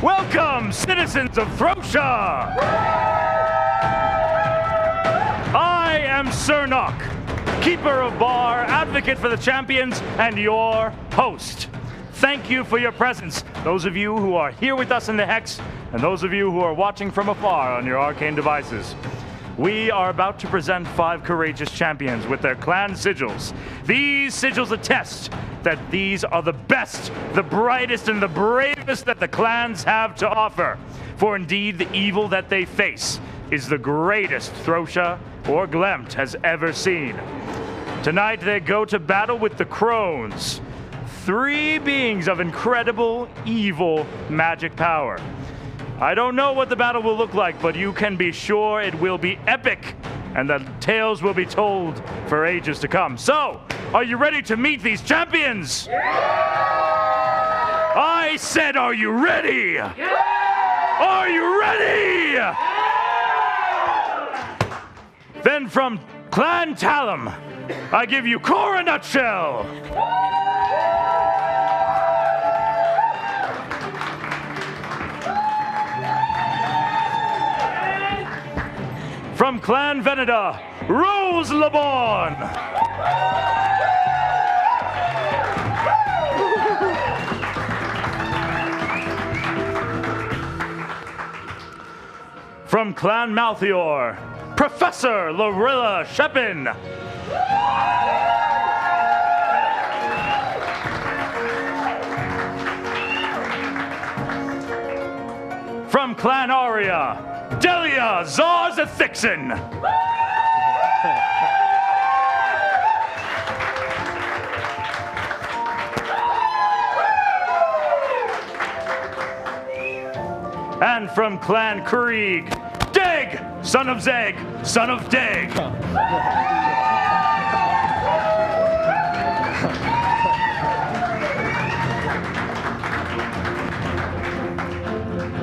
Welcome, citizens of Throsha! I am Sir Nock, keeper of bar, advocate for the champions, and your host. Thank you for your presence, those of you who are here with us in the Hex, and those of you who are watching from afar on your arcane devices. We are about to present 5 courageous champions with their clan sigils. These sigils attest that these are the best, the brightest, and the bravest that the clans have to offer. For indeed, the evil that they face is the greatest Throsha or Glemt has ever seen. Tonight, they go to battle with the crones, 3 beings of incredible, evil magic power. I don't know what the battle will look like, but you can be sure it will be epic, and the tales will be told for ages to come. So, are you ready to meet these champions? Yeah! I said, are you ready? Yeah! Are you ready? Yeah! Then from Clan Talum, I give you Cora Nutshell. From Clan Veneda, Rose LeBon. From Clan Malthior, Professor Lorilla Shepin. From Clan Aria, Delia Zarzethixen. And from Clan Krieg, Deg, son of Zeg, son of Deg.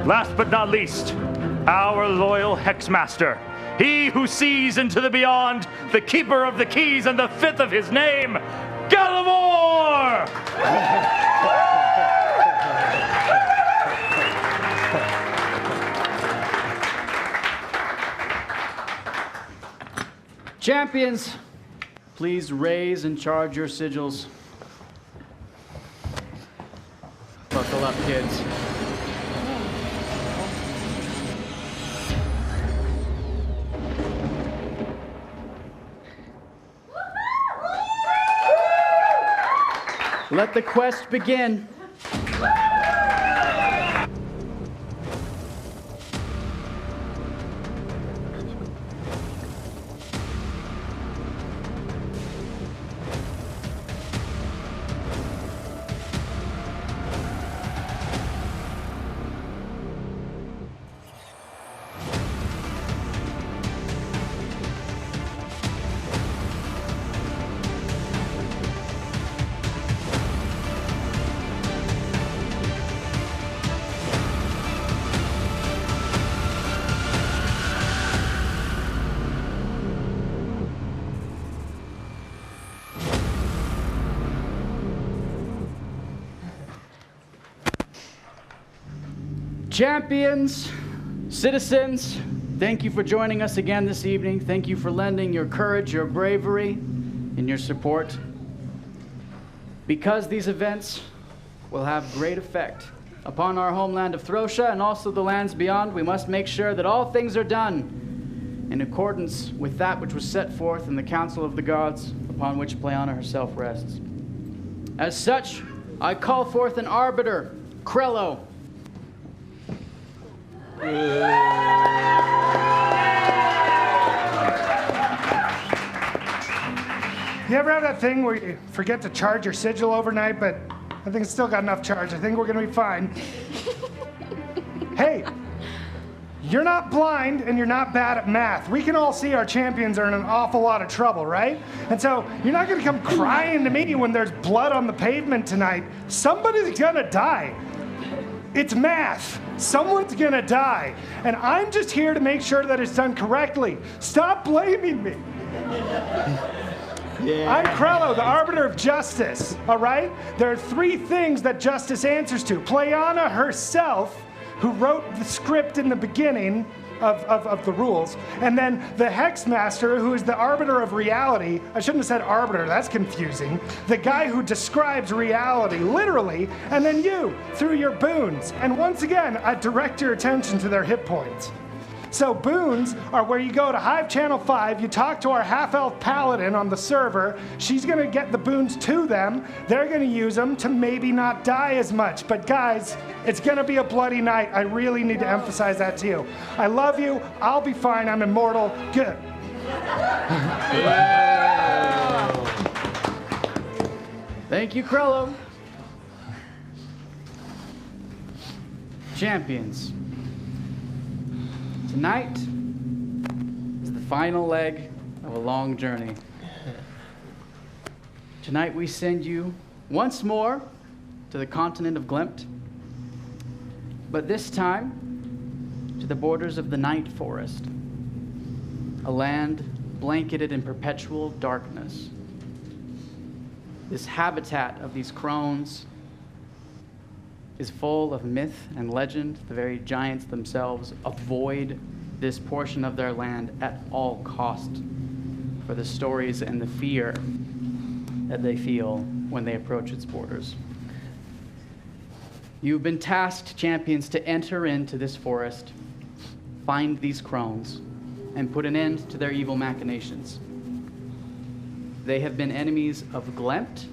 Last but not least, our loyal Hexmaster, he who sees into the beyond, the keeper of the keys and the 5th of his name, Gallimore! Champions, please raise and charge your sigils. Buckle up, kids. Let the quest begin. Champions, citizens, thank you for joining us again this evening. Thank you for lending your courage, your bravery, and your support. Because these events will have great effect upon our homeland of Throsha and also the lands beyond, we must make sure that all things are done in accordance with that which was set forth in the Council of the Gods, upon which Pleiana herself rests. As such, I call forth an arbiter, Krello. You ever have that thing where you forget to charge your sigil overnight, but I think it's still got enough charge. I think we're gonna be fine. Hey, you're not blind and you're not bad at math. We can all see our champions are in an awful lot of trouble, right? And so you're not gonna come crying to me when there's blood on the pavement tonight. Somebody's gonna die. It's math. Someone's gonna die. And I'm just here to make sure that it's done correctly. Stop blaming me. Yeah. I'm Krello, the arbiter of justice, all right? There are 3 things that justice answers to. Pleiana herself, who wrote the script in the beginning of the rules, and then the Hex Master, who is the arbiter of reality. I shouldn't have said arbiter, that's confusing. The guy who describes reality, literally, and then you, through your boons. And once again, I direct your attention to their hit points. So boons are where you go to Hive Channel 5, you talk to our half-elf paladin on the server, she's gonna get the boons to them, they're gonna use them to maybe not die as much. But guys, it's gonna be a bloody night. I really need to emphasize that to you. I love you, I'll be fine, I'm immortal, good. Thank you, Krello. Champions. Tonight is the final leg of a long journey. Tonight we send you once more to the continent of Glimt, but this time to the borders of the Night Forest, a land blanketed in perpetual darkness. This habitat of these crones is full of myth and legend. The very giants themselves avoid this portion of their land at all cost for the stories and the fear that they feel when they approach its borders. You've been tasked, champions, to enter into this forest, find these crones, and put an end to their evil machinations. They have been enemies of Glimt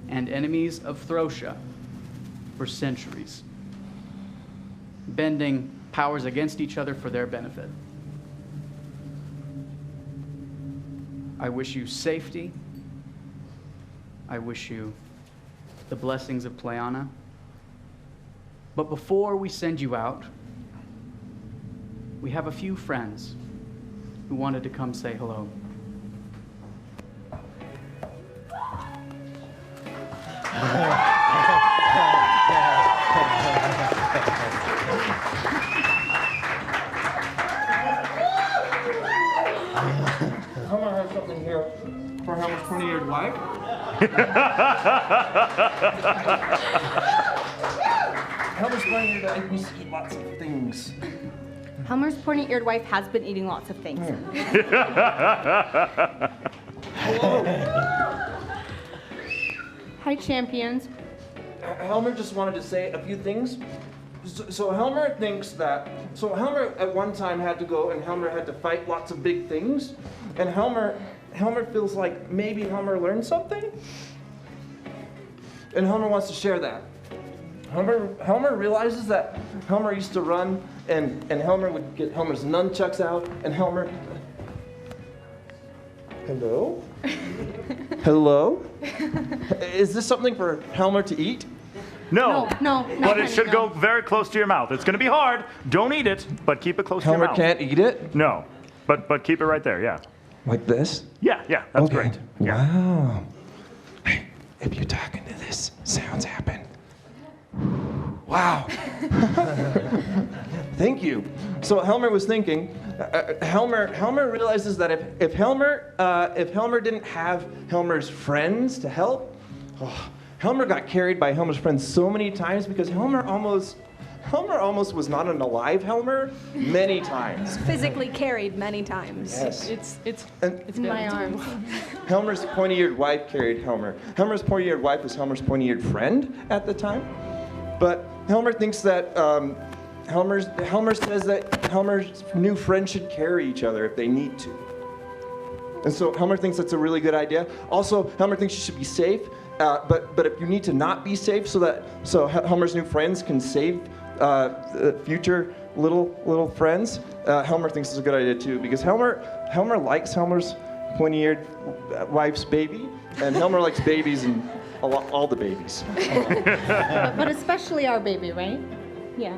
and enemies of Throsha for centuries, bending powers against each other for their benefit. I wish you safety. I wish you the blessings of Pleiana. But before we send you out, we have a few friends who wanted to come say hello. Helmer has something here for Helmer's 20-year wife. Helmer's 20-year wife needs to eat lots of things. Helmer's pointy-eared wife has been eating lots of things. Hi, champions. Helmer just wanted to say a few things. So Helmer thinks that, so Helmer at one time had to go and Helmer had to fight lots of big things. And Helmer feels like maybe Helmer learned something. And Helmer wants to share that. Helmer realizes that Helmer used to run and Helmer would get Helmer's nunchucks out and Helmer... Hello? Hello? Is this something for Helmer to eat? No. No, But it should go very close to your mouth. It's going to be hard. Don't eat it, but keep it close to your Helmer mouth. can't eat it? No. But keep it right there, yeah. Like this? Yeah, that's great. Yeah. Wow. Hey, if you're talking to this, sounds happen. Wow. Thank you. So Helmer was thinking, Helmer realizes that if Helmer didn't have Helmer's friends to help, Helmer got carried by Helmer's friends so many times because Helmer almost was not an alive Helmer many times. Physically carried many times. Yes. It's in my arms. Helmer's pointy-eared wife carried Helmer. Helmer's pointy-eared wife was Helmer's pointy-eared friend at the time. But Helmer thinks that Helmer says that Helmer's new friends should carry each other if they need to. And so Helmer thinks that's a really good idea. Also, Helmer thinks you should be safe. But if you need to not be safe so Helmer's new friends can save future little friends, Helmer thinks it's a good idea too, because Helmer likes Helmer's pointy-eared wife's baby, and Helmer likes babies and all the babies. but especially our baby, right? Yeah.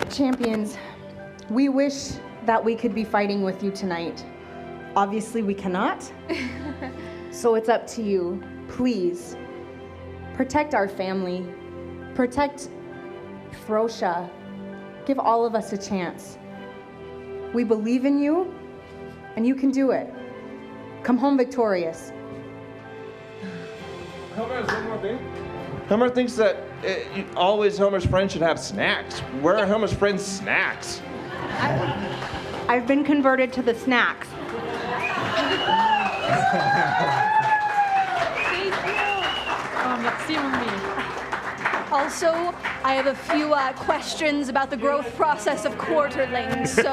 Champions, we wish that we could be fighting with you tonight. Obviously, we cannot. So it's up to you. Please, protect our family. Protect Throsha. Give all of us a chance. We believe in you, and you can do it. Come home victorious. Helmer has one more thing. Helmer thinks that always Homer's friends should have snacks. Where are Homer's friends' snacks? I've been converted to the snacks. Merci, Mommy. Also, I have a few questions about the growth process of quarterlings. So,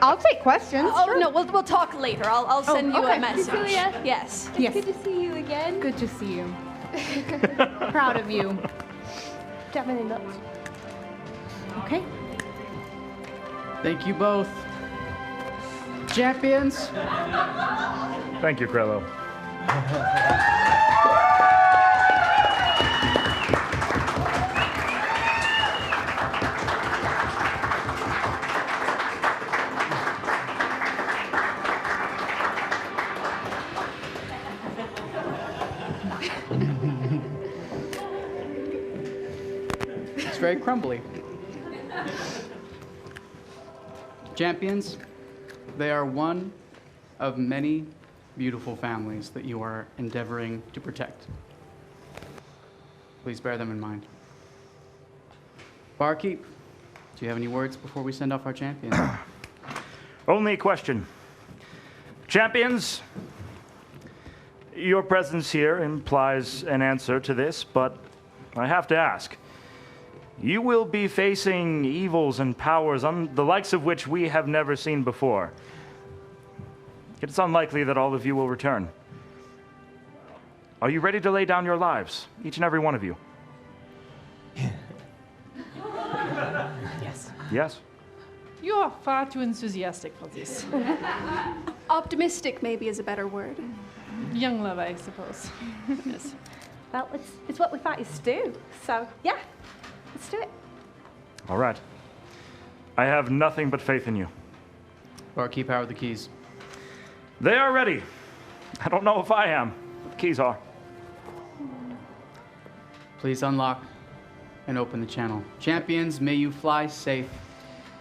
I'll take questions. oh sure. no, we'll talk later. I'll send you okay. a message. Cecilia? Yes. Yes. Good to see you again. Good to see you. Proud of you. Definitely not. Okay. Thank you both. Champions, Thank you, Krello. it's very crumbly. Champions, they are one of many beautiful families that you are endeavoring to protect. Please bear them in mind. Barkeep, do you have any words before we send off our champions? Only a question. Champions, your presence here implies an answer to this, but I have to ask. You will be facing evils and powers the likes of which we have never seen before. It's unlikely that all of you will return. Are you ready to lay down your lives, each and every one of you? Yes. Yes? You are far too enthusiastic for this. Optimistic maybe is a better word. Young love, I suppose. Yes. Well, it's what we thought to do. So, yeah, let's do it. All right. I have nothing but faith in you. Barkeep, how are the keys? They are ready. I don't know if I am, but the keys are. Please unlock and open the channel. Champions, may you fly safe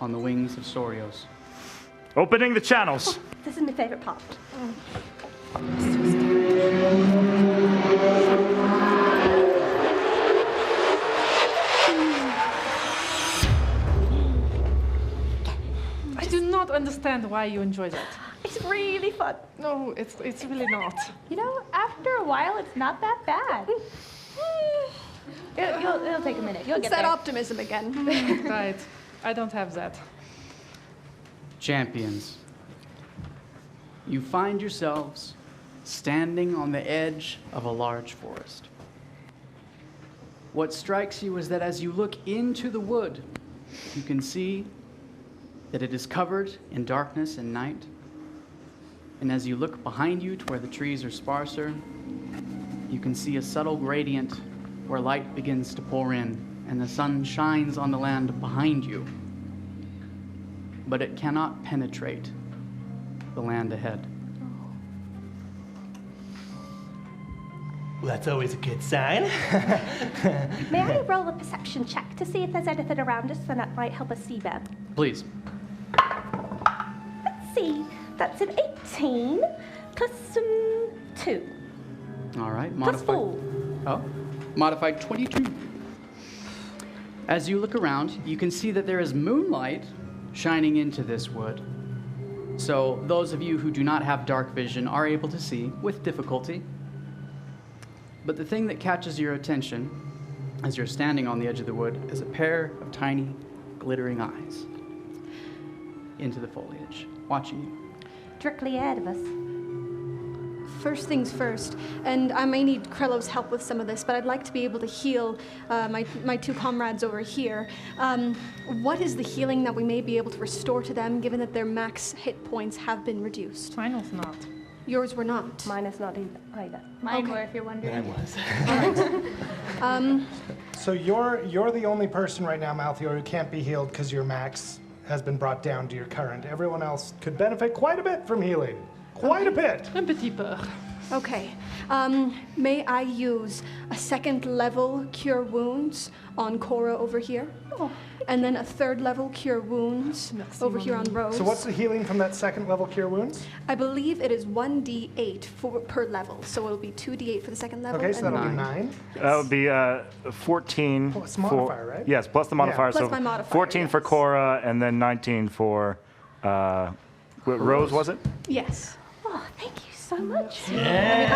on the wings of Sorios. Opening the channels. This is my favorite part. I do not understand why you enjoy that. It's really fun. No, it's really not. You know, after a while, it's not that bad. It'll take a minute. You'll It's get that there. optimism again. Right. I don't have that. Champions, you find yourselves standing on the edge of a large forest. What strikes you is that as you look into the wood, you can see that it is covered in darkness and night. And as you look behind you to where the trees are sparser, you can see a subtle gradient where light begins to pour in and the sun shines on the land behind you. But it cannot penetrate the land ahead. Well, that's always a good sign. May I roll a perception check to see if there's anything around us that might help us see better? Please. Let's see. That's an 18 plus 2. All right. Plus 4. Oh, modified 22. As you look around, you can see that there is moonlight shining into this wood. So those of you who do not have dark vision are able to see with difficulty. But the thing that catches your attention as you're standing on the edge of the wood is a pair of tiny, glittering eyes into the foliage, watching you. Directly ahead of us. First things first, and I may need Krello's help with some of this, but I'd like to be able to heal my two comrades over here. What is the healing that we may be able to restore to them, given that their max hit points have been reduced? Mine was not. Yours were not. Mine is not either. Mine Okay. were, if you're wondering. I was. So you're the only person right now, Malthior, who can't be healed because your max has been brought down to your current. Everyone else could benefit quite a bit from healing. Quite a bit. Un petit peu. Okay. May I use a second level Cure Wounds on Cora over here? Oh. And then a third level Cure Wounds over here on Rose. So what's the healing from that second level cure wounds? I believe it is 1d8 per level. So it'll be 2d8 for the second level. Okay, so and that'll be 9. 9. That would be 14 Plus modifier, right? Yes, plus the modifier. Plus so my modifier, 14 for yes. Cora, and then 19 for Rose, was it? Yes. Oh, thank you so much. Hey,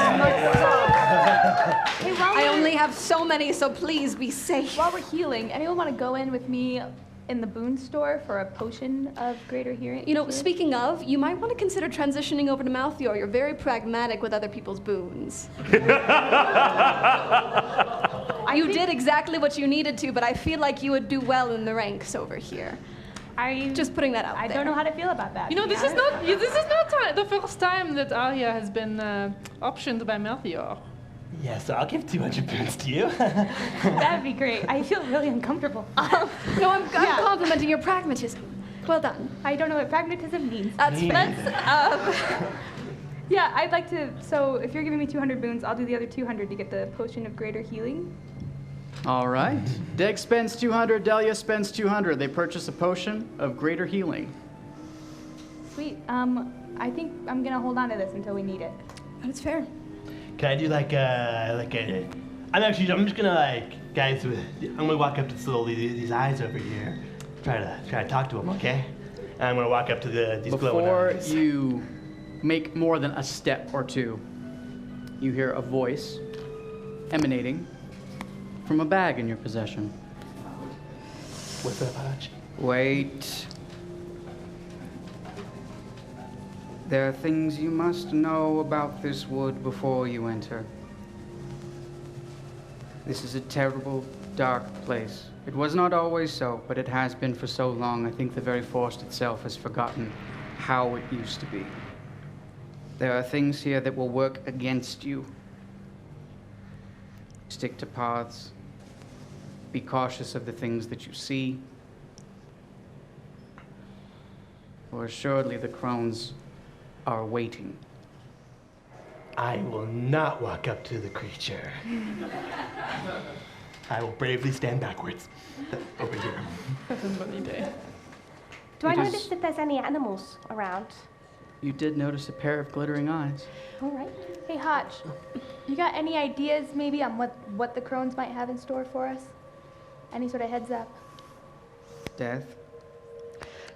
I only have so many, so please be safe. while we're healing, anyone want to go in with me in the boon store for a potion of greater hearing? You know, speaking of, you might want to consider transitioning over to Malthior. You're very pragmatic with other people's boons. You did exactly what you needed to, but I feel like you would do well in the ranks over here. Just putting that out I there. don't know how to feel about that. You know, this is not the first time that Arya has been optioned by Melchior. Yeah, so I'll give 200 points to you. That'd be great. I feel really uncomfortable. No, I'm complimenting your pragmatism. Well done. I don't know what pragmatism means. That's fair. Yeah, I'd like to. So if you're giving me 200 boons, I'll do the other 200 to get the potion of greater healing. All right. Deg spends 200, Delia spends 200. They purchase a potion of greater healing. Sweet. I think I'm gonna hold on to this until we need it. That's fair. Can I do I'm just gonna guys, I'm gonna walk up to these eyes over here, try to talk to them, okay? And I'm gonna walk up to these glowing Before eyes. you make more than a step or two, you hear a voice emanating from a bag in your possession. What's up, Arch? Wait. There are things you must know about this wood before you enter. This is a terrible, dark place. It was not always so, but it has been for so long, I think the very forest itself has forgotten how it used to be. There are things here that will work against you. Stick to paths. Be cautious of the things that you see. For assuredly the crones are waiting. I will not walk up to the creature. I will bravely stand backwards. Over here. Do I It notice is- if there's any animals around? You did notice a pair of glittering eyes. All right. Hey, Hotch, you got any ideas maybe on what the crones might have in store for us? Any sort of heads up? Death.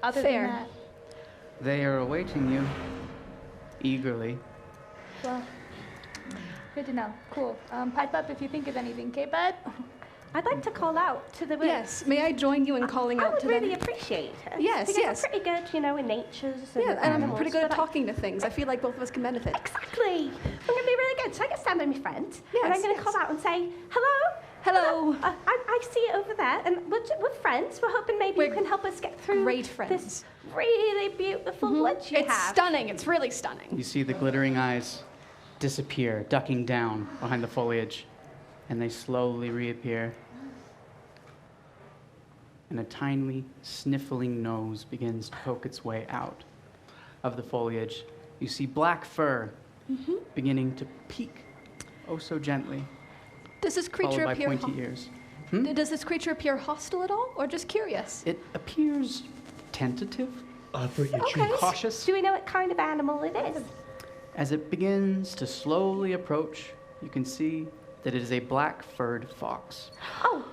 Other Fair. than that, They are awaiting you. Eagerly. well, good to know. Cool. Pipe up if you think of anything, okay, bud? I'd like to call out to the woods. Yes. May I join you in calling I out would to really them? appreciate it. Yes, Because yes. I'm pretty good, in natures and Yeah, and I'm animals, pretty good at but talking to things. I feel like both of us can benefit. Exactly. I'm going to be really good. So I get to stand by my friend, and I'm Yes, going to yes. call out and say, hello? Hello. I see it over there, and we're friends. We're hoping maybe you We're can help us get through great friends. this really beautiful wood you It's have. stunning. It's really stunning. You see the glittering eyes disappear, ducking down behind the foliage, and they slowly reappear. And a tiny, sniffling nose begins to poke its way out of the foliage. You see black fur beginning to peek, oh so gently, Does this followed creature by appear? pointy ears. Does this creature appear hostile at all, or just curious? It appears tentative, Offer your Okay. treats. cautious. Do we know what kind of animal it is? As it begins to slowly approach, you can see that it is a black-furred fox. Oh,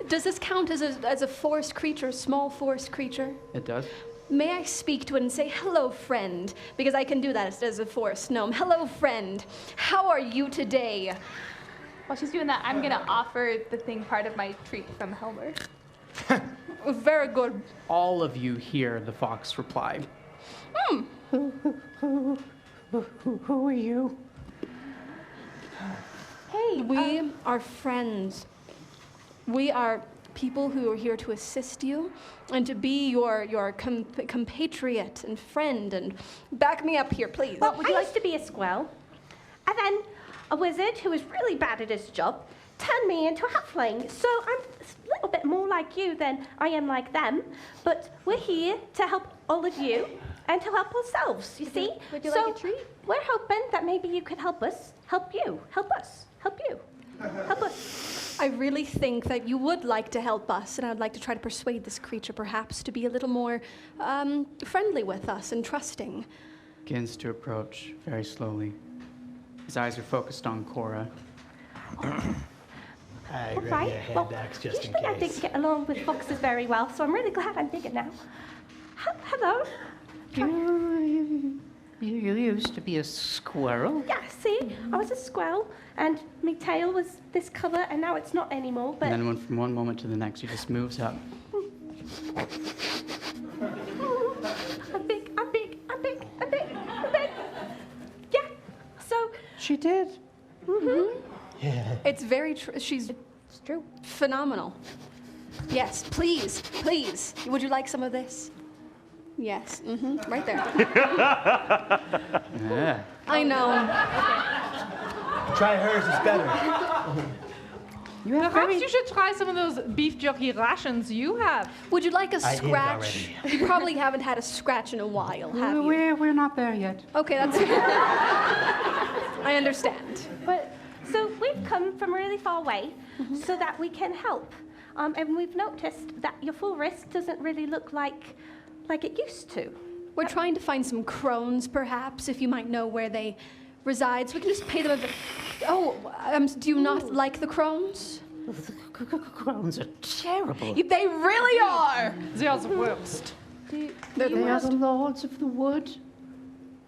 Does this count as a forest creature, small forest creature? It does. May I speak to it and say, hello, friend? Because I can do that as a forest gnome. Hello, friend. How are you today? While she's doing that, I'm gonna offer the thing part of my treat from Helmer. Very good. All of you hear the fox reply. Who are you? hey. We are friends. We are people who are here to assist you and to be your compatriot and friend. And back me up here, please. Well, I used to be a squirrel, and then a wizard who was really bad at his job turned me into a halfling. So I'm a little bit more like you than I am like them. But we're here to help all of you, and to help ourselves, you see? would you so like a treat? We're hoping that maybe you could help us, help you, help us, help you, help us. I really think that you would like to help us, and I'd like to try to persuade this creature perhaps to be a little more friendly with us and trusting. Begins to approach very slowly. His eyes are focused on Cora. I All grab right. your hand axe just in usually I case. didn't get along with foxes very well, so I'm really glad I'm bigger now. Hello. You used to be a squirrel. Yeah, see, I was a squirrel, and my tail was this colour, and now it's not anymore. But And then from one moment to the next, he just moves up. I'm big, I'm big, I'm big, I'm big, I'm big. Yeah. So. She did. Yeah. It's very true. She's It's true. phenomenal. Yes, please, please. Would you like some of this? Yes, right there. Yeah. I know. Try hers, it's better. Perhaps you should try some of those beef jerky rations you have. Would you like a I ate scratch? You probably haven't had a scratch in a while, have you? We're not there yet. Okay, that's. I understand. But so we've come from really far away so that we can help. And we've noticed that your full wrist doesn't really look like it used to. We're trying to find some crones, perhaps, if you might know where they reside, so we can just pay them a bit. Oh, do you not like the crones? Crones are terrible. They really are! They are the worst. They are the lords of the wood.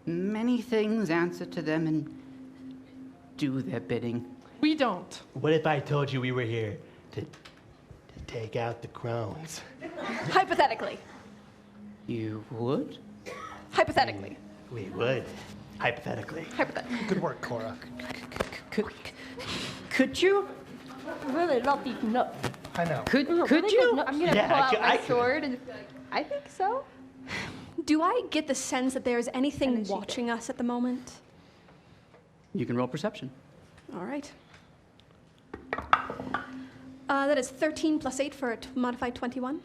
Many things answer to them and do their bidding. We don't. What if I told you we were here to take out the crones? Hypothetically. You would? Hypothetically. We would, hypothetically. Hypothetically. Good work, Cora. Could you? I really love these nuts. I know. Could really you? good nuts. I'm gonna Yeah, pull I out could- my I could. sword and I think so. Do I get the sense that there's And anything then she watching us at the moment? You can roll perception. All right. That is 13 plus 8 for a modified 21.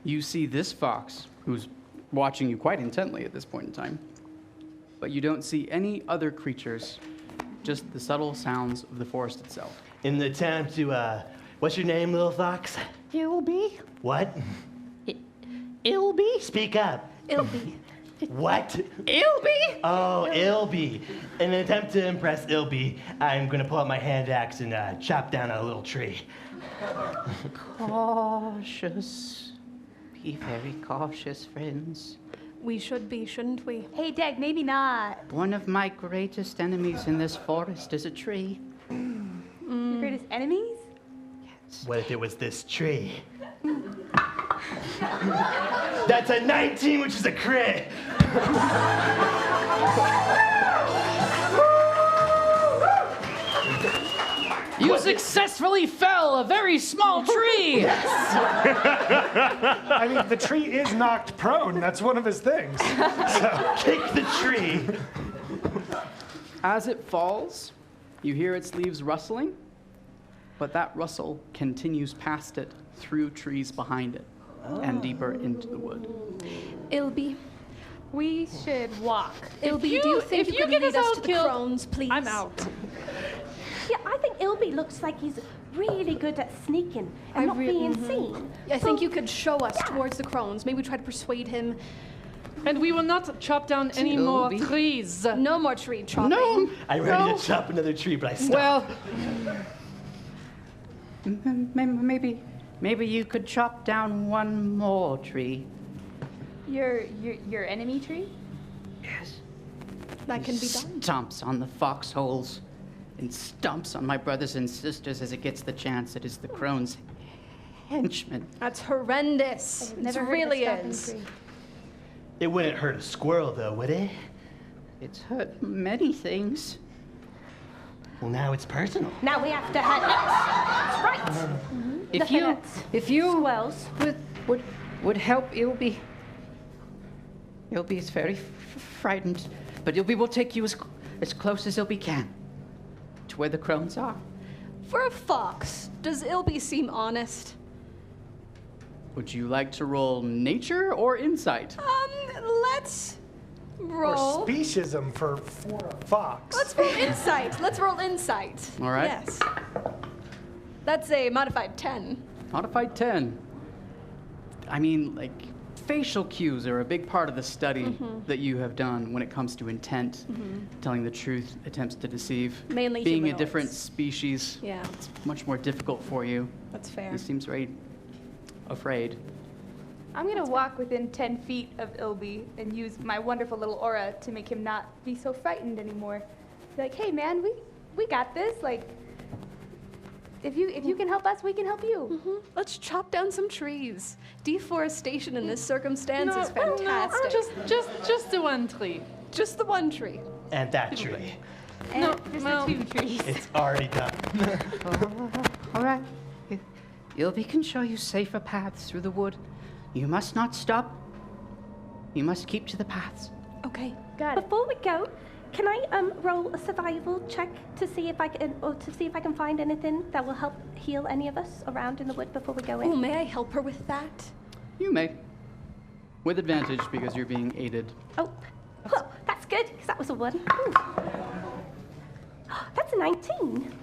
You see this fox, who's watching you quite intently at this point in time, but you don't see any other creatures, just the subtle sounds of the forest itself. In the attempt to, what's your name, little fox? Ilby? What? Ilby? Speak up. It'll be. What? Ilby? Oh, Ilby. In an attempt to impress Ilby, I'm gonna pull out my hand axe and chop down a little tree. Cautious. Be very cautious, friends. We should be, shouldn't we? Hey, Dag, maybe not. One of my greatest enemies in this forest is a tree. Your greatest enemies? What if it was this tree? That's a 19, which is a crit. You successfully fell a very small tree! I mean, the tree is knocked prone. That's one of his things. Kick the tree. As it falls, you hear its leaves rustling, but that rustle continues past it, through trees behind it, and deeper into the wood. Ilby. We should walk. Ilby, do you think you could get lead us us all to the killed, crones, please? I'm out. Yeah, I think Ilby looks like he's really good at sneaking and not being seen. I think you could show us towards the crones. Maybe try to persuade him. And we will not chop down any more Toby. trees. No more tree chopping. No! I'm ready to chop another tree, but I stopped. Well, maybe you could chop down one more tree. Your enemy tree? Yes. That can be done. Stomps on the foxholes and stomps on my brothers and sisters as it gets the chance. It is the crone's henchman. That's horrendous. Never It heard really of a stopping is. tree. It wouldn't hurt a squirrel, though, would it? It's hurt many things. Well, now it's personal. Now we have to hunt nuts. That's right. If you Squirrels. would help Ilby. Ilby is very frightened, but Ilby will take you as close as Ilby can to where the crones are. For a fox, does Ilby seem honest? Would you like to roll nature or insight? Let's Roll. Or speciesism for a fox. Let's roll insight. Let's roll insight. All right. Yes. That's a modified 10. Modified 10. I mean, like, facial cues are a big part of the study that you have done when it comes to intent, telling the truth, attempts to deceive. Mainly being a humanoids. different species. Yeah. It's much more difficult for you. That's fair. He seems very afraid. I'm gonna walk within 10 feet of Ilby and use my wonderful little aura to make him not be so frightened anymore. Be like, hey man, we got this. Like, if you can help us, we can help you. Let's chop down some trees. Deforestation in this circumstance is No, fantastic. just the one tree. Just the one tree. And that tree. And No, there's well- the 2 trees. It's already done. All right. Ilby can show you safer paths through the wood. You must not stop. You must keep to the paths. Okay. Got it. Before we go, can I roll a survival check to see if I can find anything that will help heal any of us around in the wood before we go in? Oh, may I help her with that? You may. With advantage because you're being aided. Oh, that's good, because that was a 1. Ooh. That's a 19.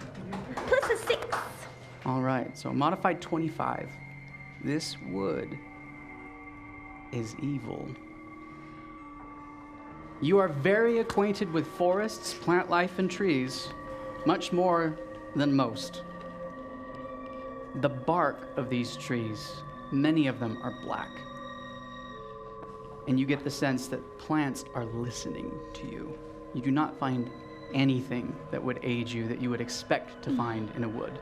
Plus a 6. All right, so modified 25. This wood is evil. You are very acquainted with forests, plant life, and trees, much more than most. The bark of these trees, many of them are black. And you get the sense that plants are listening to you. You do not find anything that would aid you that you would expect to find in a wood.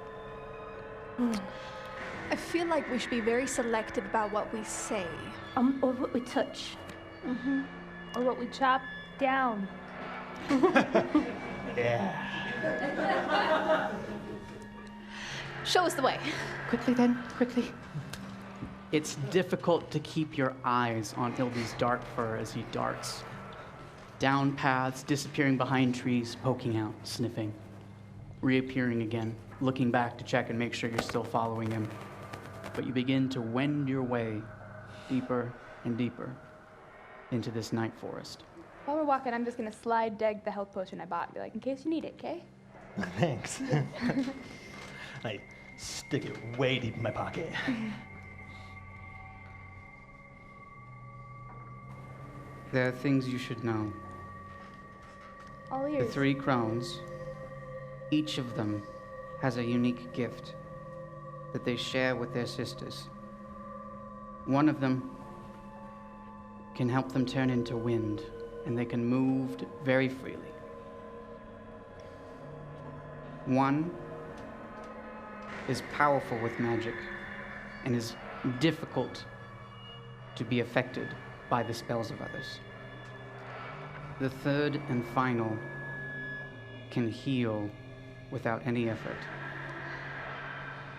I feel like we should be very selective about what we say. Or what we touch. Or what we chop down. Yeah. Show us the way. Quickly then, quickly. It's difficult to keep your eyes on Ilby's dark fur as he darts. Down paths, disappearing behind trees, poking out, sniffing. Reappearing again, looking back to check and make sure you're still following him. But you begin to wend your way deeper and deeper into this night forest. While we're walking, I'm just gonna slide Deg the health potion I bought and be like, in case you need it, okay? Thanks. I stick it way deep in my pocket. There are things you should know. All The ears. 3 crones, each of them has a unique gift that they share with their sisters. One of them can help them turn into wind, and they can move very freely. One is powerful with magic and is difficult to be affected by the spells of others. The third and final can heal without any effort.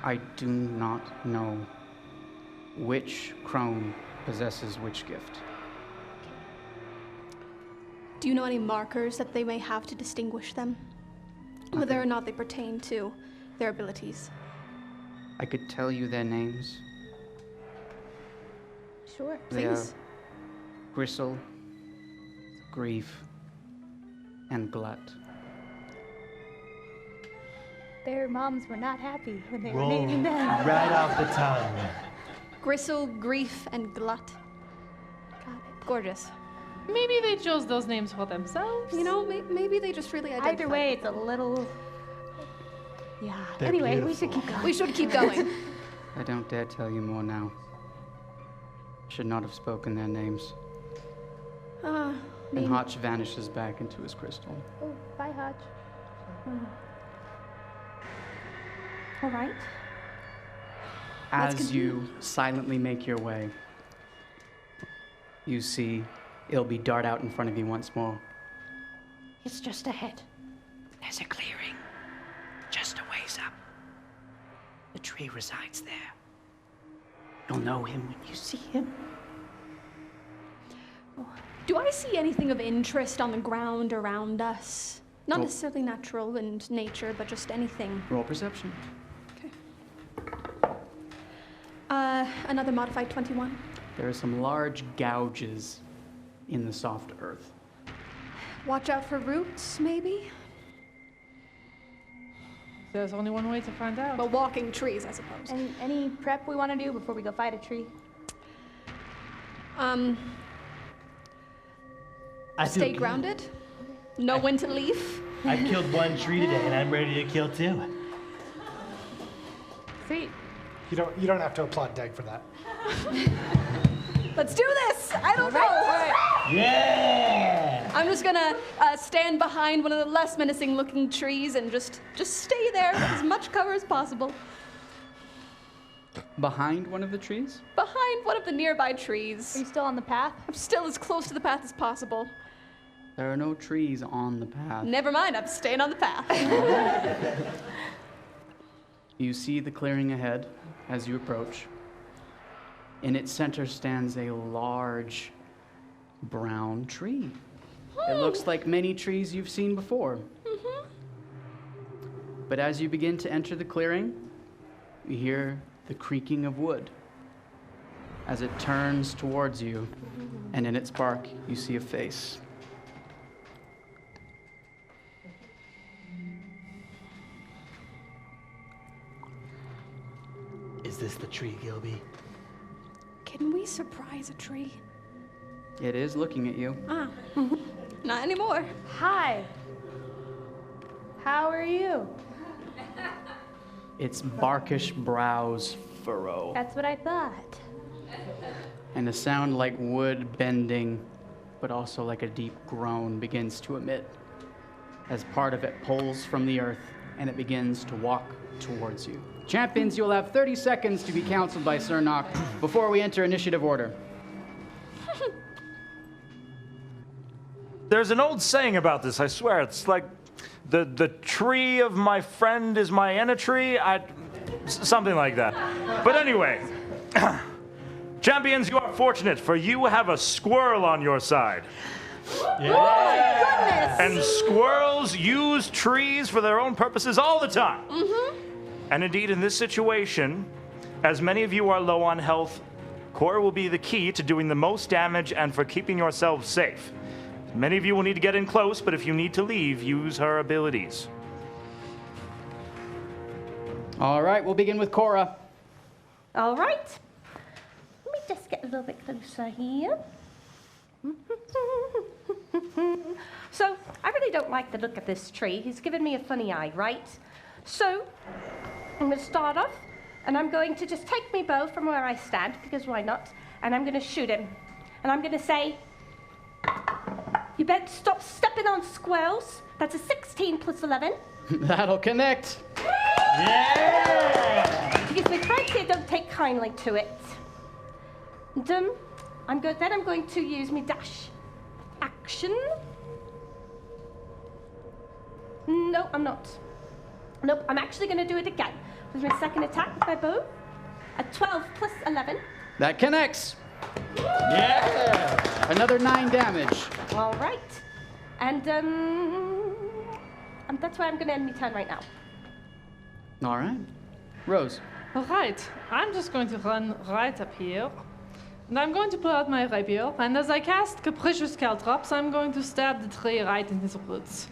I do not know which crone possesses which gift. Do you know any markers that they may have to distinguish them? Whether or not they pertain to their abilities. I could tell you their names. Sure. They are Please. Gristle, Grief, and Glut. Their moms were not happy when they were Roll naming them. right off the tongue. Gristle, Grief, and Glut. Got it. Gorgeous. Maybe they chose those names for themselves. You know, maybe they just really identify. Either way, it's a little. Yeah. They're Anyway, we should beautiful. keep going. We should keep going. I don't dare tell you more now. Should not have spoken their names. And Hotch vanishes back into his crystal. Oh, bye, Hutch. All right. As you silently make your way, you see Ilby dart out in front of you once more. It's just ahead. There's a clearing. Just a ways up. The tree resides there. You'll know him when you see him. Do I see anything of interest on the ground around us? Not Roll- necessarily natural in nature, but just anything. Roll perception. Another modified 21. There are some large gouges in the soft earth. Watch out for roots, maybe? There's only one way to find out. Well, walking trees, I suppose. Any prep we want to do before we go fight a tree? Stay grounded. Know when to leave. I killed one tree today, and I'm ready to kill 2. Sweet. You don't have to applaud Dag for that. Let's do this! I don't know! Yeah! I'm just gonna stand behind one of the less menacing looking trees and just stay there with as much cover as possible. Behind one of the trees? Behind one of the nearby trees. Are you still on the path? I'm still as close to the path as possible. There are no trees on the path. Never mind, I'm staying on the path. You see the clearing ahead as you approach. In its center stands a large brown tree. It looks like many trees you've seen before. But as you begin to enter the clearing, you hear the creaking of wood as it turns towards you, and in its bark you see a face. Is this the tree, Gilby? Can we surprise a tree? It is looking at you. Not anymore. Hi. How are you? Its barkish brows furrow, That's what I thought. and a sound like wood bending, but also like a deep groan begins to emit as part of it pulls from the earth and it begins to walk towards you. Champions, you'll have 30 seconds to be counseled by Sir Nock before we enter initiative order. There's an old saying about this, I swear. It's like the tree of my friend is my enemy. Something like that. But anyway, champions, you are fortunate, for you have a squirrel on your side. Oh my goodness! And squirrels use trees for their own purposes all the time. And indeed, in this situation, as many of you are low on health, Cora will be the key to doing the most damage and for keeping yourselves safe. Many of you will need to get in close, but if you need to leave, use her abilities. All right, we'll begin with Cora. All right. Let me just get a little bit closer here. So, I really don't like the look of this tree. He's given me a funny eye, right? So, I'm going to start off, and I'm going to just take my bow from where I stand, because why not? And I'm going to shoot him. And I'm going to say, you better stop stepping on squirrels. That's a 16 plus 11. That'll connect. Yeah! Because my friends here don't take kindly to it. And, I'm going to use my dash action. No, I'm not. Nope, I'm actually going to do it again. With my second attack with my bow. A 12 plus 11. That connects. Yeah! Another 9 damage. All right. And that's where I'm going to end my turn right now. All right. Rose. All right, I'm just going to run right up here. And I'm going to pull out my rapier. And as I cast Capricious Caltrops, I'm going to stab the tree right in his roots.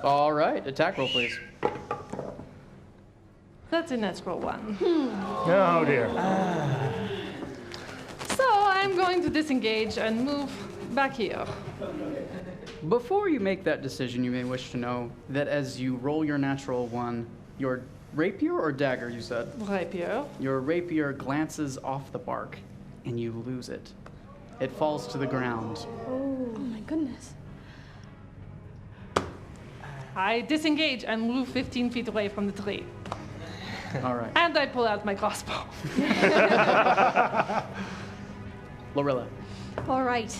All right. Attack roll, please. That's a natural 1. Oh, dear. So I'm going to disengage and move back here. Before you make that decision, you may wish to know that as you roll your natural 1, your rapier or dagger, you said? Rapier. Your rapier glances off the bark, and you lose it. It falls to the ground. Oh my goodness. I disengage and move 15 feet away from the tree. All right. And I pull out my crossbow. Lorilla. All right.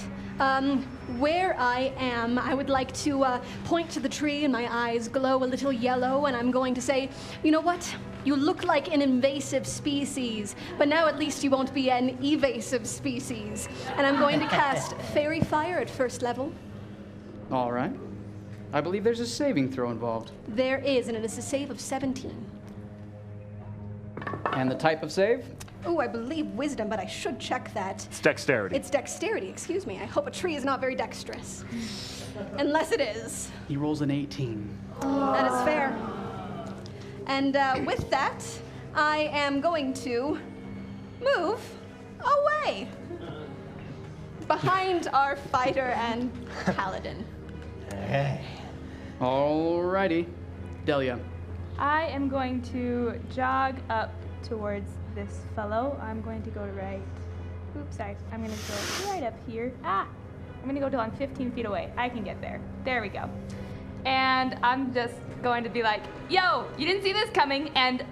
Where I am, I would like to point to the tree and my eyes glow a little yellow, and I'm going to say, you know what? You look like an invasive species, but now at least you won't be an evasive species. And I'm going to cast Fairy Fire at first level. All right. I believe there's a saving throw involved. There is, and it is a save of 17. And the type of save? Oh, I believe wisdom, but I should check that. It's dexterity. It's dexterity, excuse me. I hope a tree is not very dexterous. Unless it is. He rolls an 18. That is fair. And with that, I am going to move away. Behind our fighter and paladin. Hey. Alrighty. Delia. I am going to jog up towards this fellow. I'm going to go to right. Oops, sorry. I'm going to go right up here. I'm going to go till I'm 15 feet away. I can get there. There we go. And I'm just going to be like, yo, you didn't see this coming, and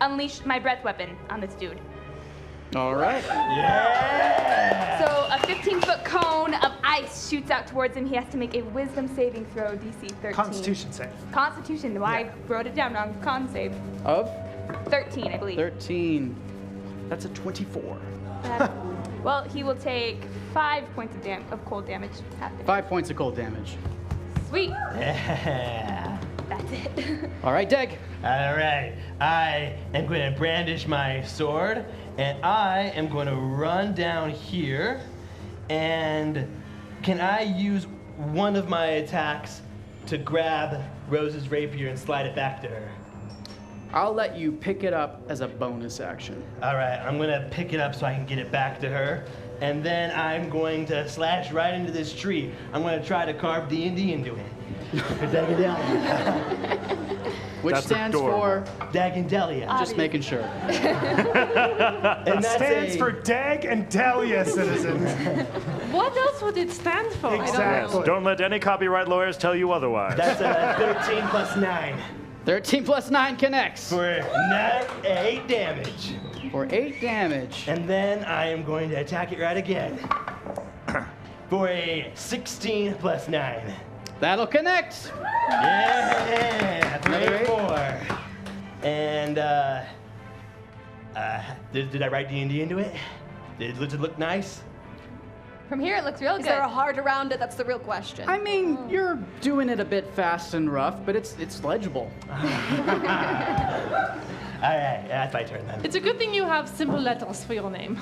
unleash my breath weapon on this dude. All right. Yeah! So a 15-foot cone of ice shoots out towards him. He has to make a wisdom saving throw, DC 13. Constitution save. Constitution. Well, I wrote it down wrong. Con save. Of? 13, I believe. 13. That's a 24. Well, he will take 5 points of cold damage. 5 points of cold damage. Sweet. Yeah. That's it. All right, Deg. All right. I am going to brandish my sword, and I am going to run down here. And can I use one of my attacks to grab Rose's rapier and slide it back to her? I'll let you pick it up as a bonus action. All right, I'm going to pick it up so I can get it back to her. And then I'm going to slash right into this tree. I'm going to try to carve D&D into it. Which That's stands for? Dagandelia. Just making sure. And It stands for Dag and Delia, citizens. What else would it stand for? Exactly. Don't let any copyright lawyers tell you otherwise. That's 13 plus 9 13 plus 9 connects. for 8 damage. For 8 damage. And then I am going to attack it right again for a 16 plus 9. That'll connect. Yeah, Another 8. 4. And did I write D&D into it? Does it look nice? From here, it looks real Is good. there a heart around it? That's the real question. I mean, you're doing it a bit fast and rough, but it's legible. All right, that's my turn then. It's a good thing you have simple letters for your name.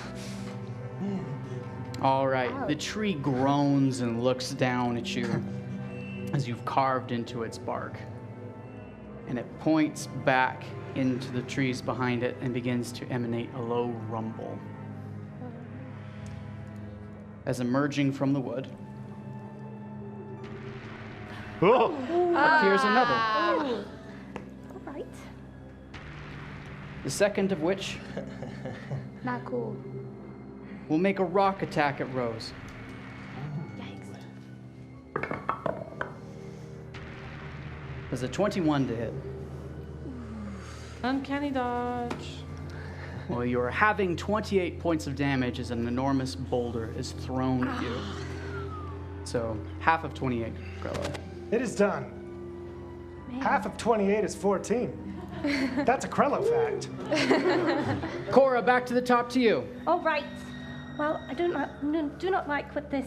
All right. The tree groans and looks down at you as you've carved into its bark. And it points back into the trees behind it and begins to emanate a low rumble. As emerging from the wood Oh, appears another. All right. The second of which Not cool. will make a rock attack at Rose. Does a 21 to hit? Uncanny dodge. Well, you're having 28 points of damage as an enormous boulder is thrown at you. So, half of 28, Grello. It is done. Half of 28 is 14. That's a Krello fact. Cora, back to the top to you. All right. Well, I do not like what this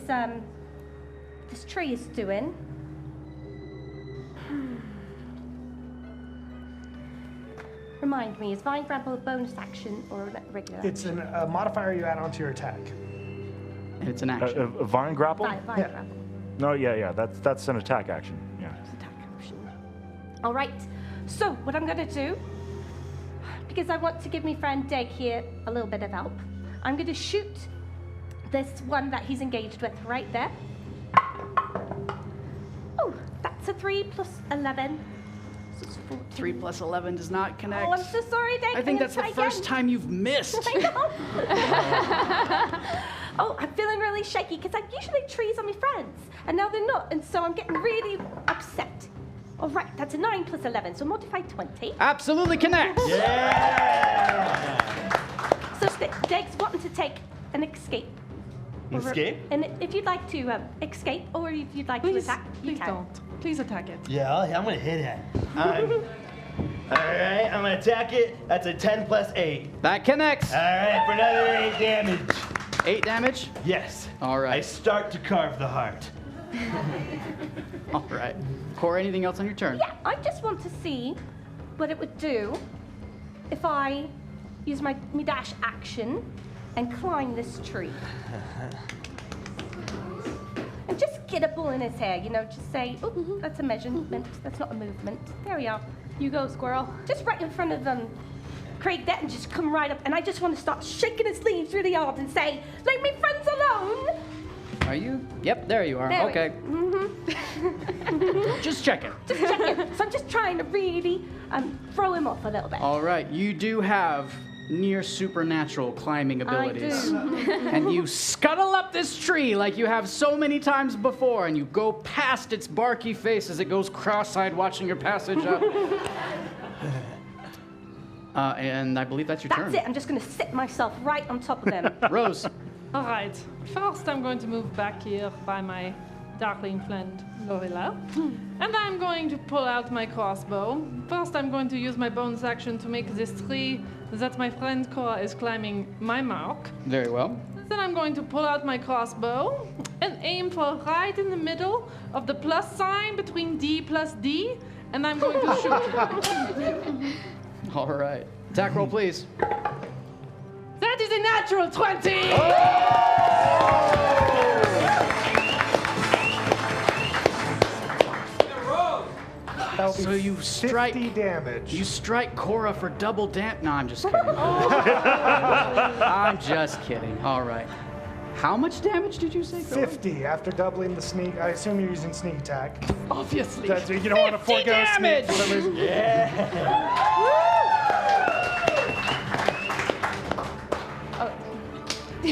this tree is doing. Remind me, is Vine Grapple a bonus action or a regular It's a modifier you add onto your attack. And it's an action. a vine grapple? Vine Yeah. Grapple. No, yeah. That's an attack action. Yeah. Attack action. All right. So, what I'm going to do, because I want to give my friend Deg here a little bit of help, I'm going to shoot this one that he's engaged with right there. Oh, that's a 3 plus 11. So it's 14. 3 plus 11 does not connect. Oh, I'm so sorry, Deg. I think that's the first time you've missed. I know. Oh, I'm feeling really shaky because I usually trees on my friends, and now they're not, and so I'm getting really upset. All right, that's a 9 plus 11, so modified 20. Absolutely connects. Yeah! So Deg's wanting to take an escape. Escape? And if you'd like to escape, or if you'd like to Please, attack, you please can. don't. Please attack it. Yeah, I'm gonna hit it. All right, I'm gonna attack it. That's a 10 plus 8. That connects. All right, for another 8 damage. 8 damage? Yes. All I right. start to carve the heart. All right. Cora, anything else on your turn? Yeah, I just want to see what it would do if I use my dash action and climb this tree. And just get a ball in his hair, you know, just say, oh, that's a measurement, that's not a movement. There we are. You go, squirrel. Just right in front of Craig that and just come right up. And I just want to start shaking his leaves really hard and say, leave me friends alone. Are you? Yep, there you are. There Okay. Just checking. Just checking. So I'm just trying to really throw him off a little bit. All right, you do have near supernatural climbing abilities. I do. And you scuttle up this tree like you have so many times before, and you go past its barky face as it goes cross-eyed watching your passage up. And I believe that's your turn. That's it. I'm just going to sit myself right on top of him. Rose. All right. First, I'm going to move back here by my darling friend, Lorilla. And I'm going to pull out my crossbow. First, I'm going to use my bonus action to make this tree that my friend Cora is climbing my mark. Very well. Then I'm going to pull out my crossbow and aim for right in the middle of the plus sign between D plus D, and I'm going to shoot it. All right. Attack roll, please. That is a natural 20! So you strike 50 damage. You strike Cora for double damage. No, I'm just kidding. I'm just kidding. All right. How much damage did you say, Cora? 50 after doubling the sneak. I assume you're using sneak attack. Obviously. That's, you don't want to forego damage! sneak for the reason.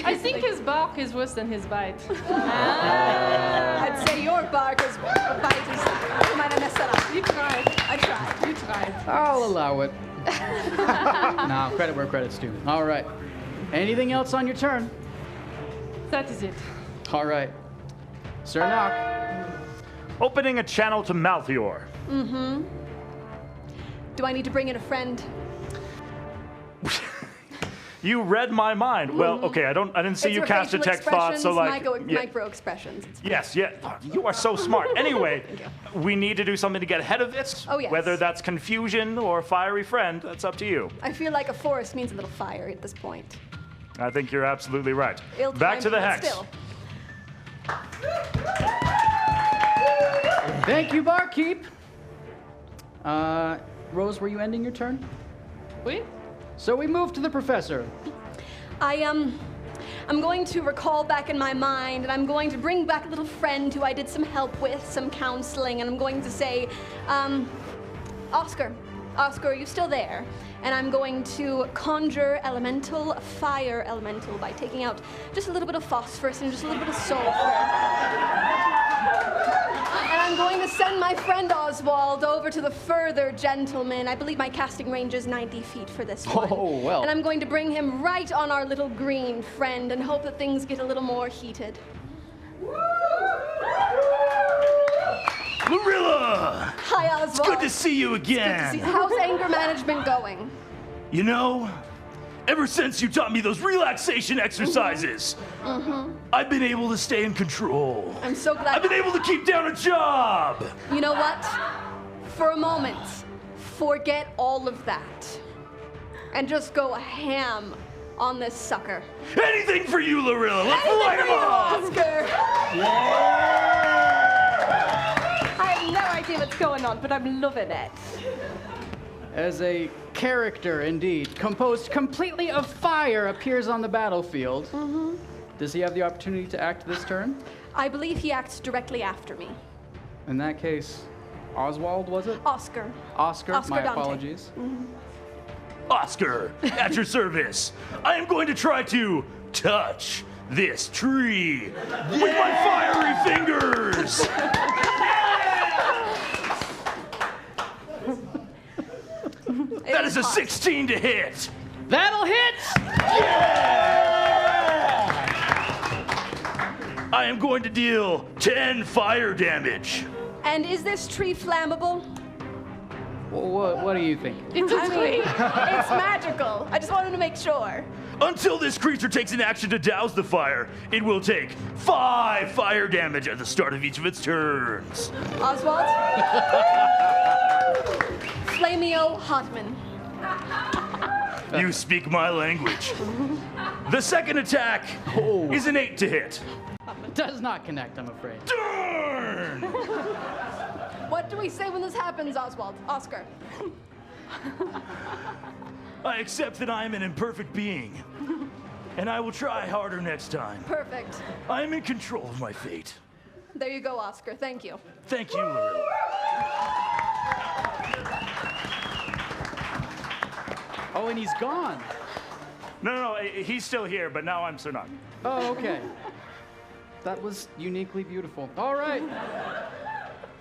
I think his bark is worse than his bite. I'd say your bark is bite is. You might have messed that up. You tried. I tried. You tried. I'll allow it. No, credit where credit's due. All right. Anything else on your turn? That is it. All right. Sir Knock. Opening a channel to Malthior. Do I need to bring in a friend? You read my mind. Well, okay, I didn't see you cast detect thoughts, so like micro expressions. Yes, yeah. You are so smart. Anyway, we need to do something to get ahead of this. Oh, yes. Whether that's confusion or fiery friend, that's up to you. I feel like a forest means a little fire at this point. I think you're absolutely right. Ill-timed, Back to the but hex. still. Thank you, barkeep. Rose, were you ending your turn? Oui? So we move to the professor. I'm going to recall back in my mind, and I'm going to bring back a little friend who I did some help with, some counseling, and I'm going to say, Oscar, are you still there? And I'm going to conjure elemental, fire elemental, by taking out just a little bit of phosphorus and just a little bit of sulfur. And I'm going to send my friend Oswald over to the further gentleman. I believe my casting range is 90 feet for this one. Oh, well. And I'm going to bring him right on our little green friend and hope that things get a little more heated. Lorilla! Hi, Oswald. It's good to see you again. How's anger management going? You know, ever since you taught me those relaxation exercises, I've been able to stay in control. I'm so glad. I've been able to keep down a job. You know what? For a moment, forget all of that. And just go ham on this sucker. Anything for you, Lorilla. Let's light him off. Oscar. I have no idea what's going on, but I'm loving it. As a character, indeed, composed completely of fire, appears on the battlefield. Does he have the opportunity to act this turn? I believe he acts directly after me. In that case, Oswald, was it? Oscar. Oscar, my Dante. apologies. Oscar, at your service. I am going to try to touch this tree with my fiery fingers. That is a 16 to hit. That'll hit! I am going to deal 10 fire damage. And is this tree flammable? What do you think? It's magical. I just wanted to make sure. Until this creature takes an action to douse the fire, it will take 5 fire damage at the start of each of its turns. Oswald? Flamio Hotman. You speak my language. The second attack is an 8 to hit. Does not connect, I'm afraid. Darn! What do we say when this happens, Oswald? Oscar. I accept that I am an imperfect being, and I will try harder next time. Perfect. I am in control of my fate. There you go, Oscar. Thank you. Thank you, Lorilla. Oh, and he's gone. No, he's still here, but now I'm Sernok. Oh, okay. That was uniquely beautiful. All right.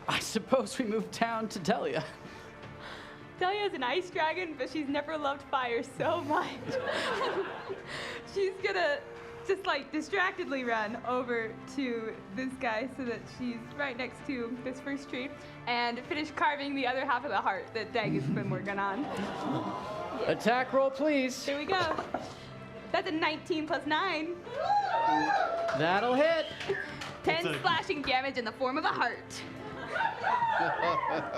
I suppose we move down to Delia. Delia's an ice dragon, but she's never loved fire so much. She's gonna just like distractedly run over to this guy so that she's right next to this first tree and finish carving the other half of the heart that Dag has been working on. Attack roll, please. Here we go. That's a 19 plus 9. That'll hit. 10 slashing damage in the form of a heart.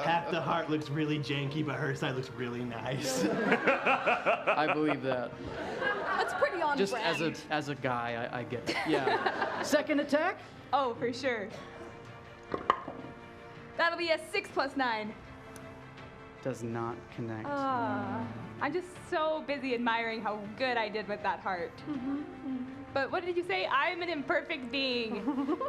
Half the heart looks really janky, but her side looks really nice. I believe that. That's pretty on Just brand. as a guy, I get it. Yeah. Second attack? Oh, for sure. That'll be a 6 plus 9. Does not connect. I'm just so busy admiring how good I did with that heart. But what did you say? I'm an imperfect being,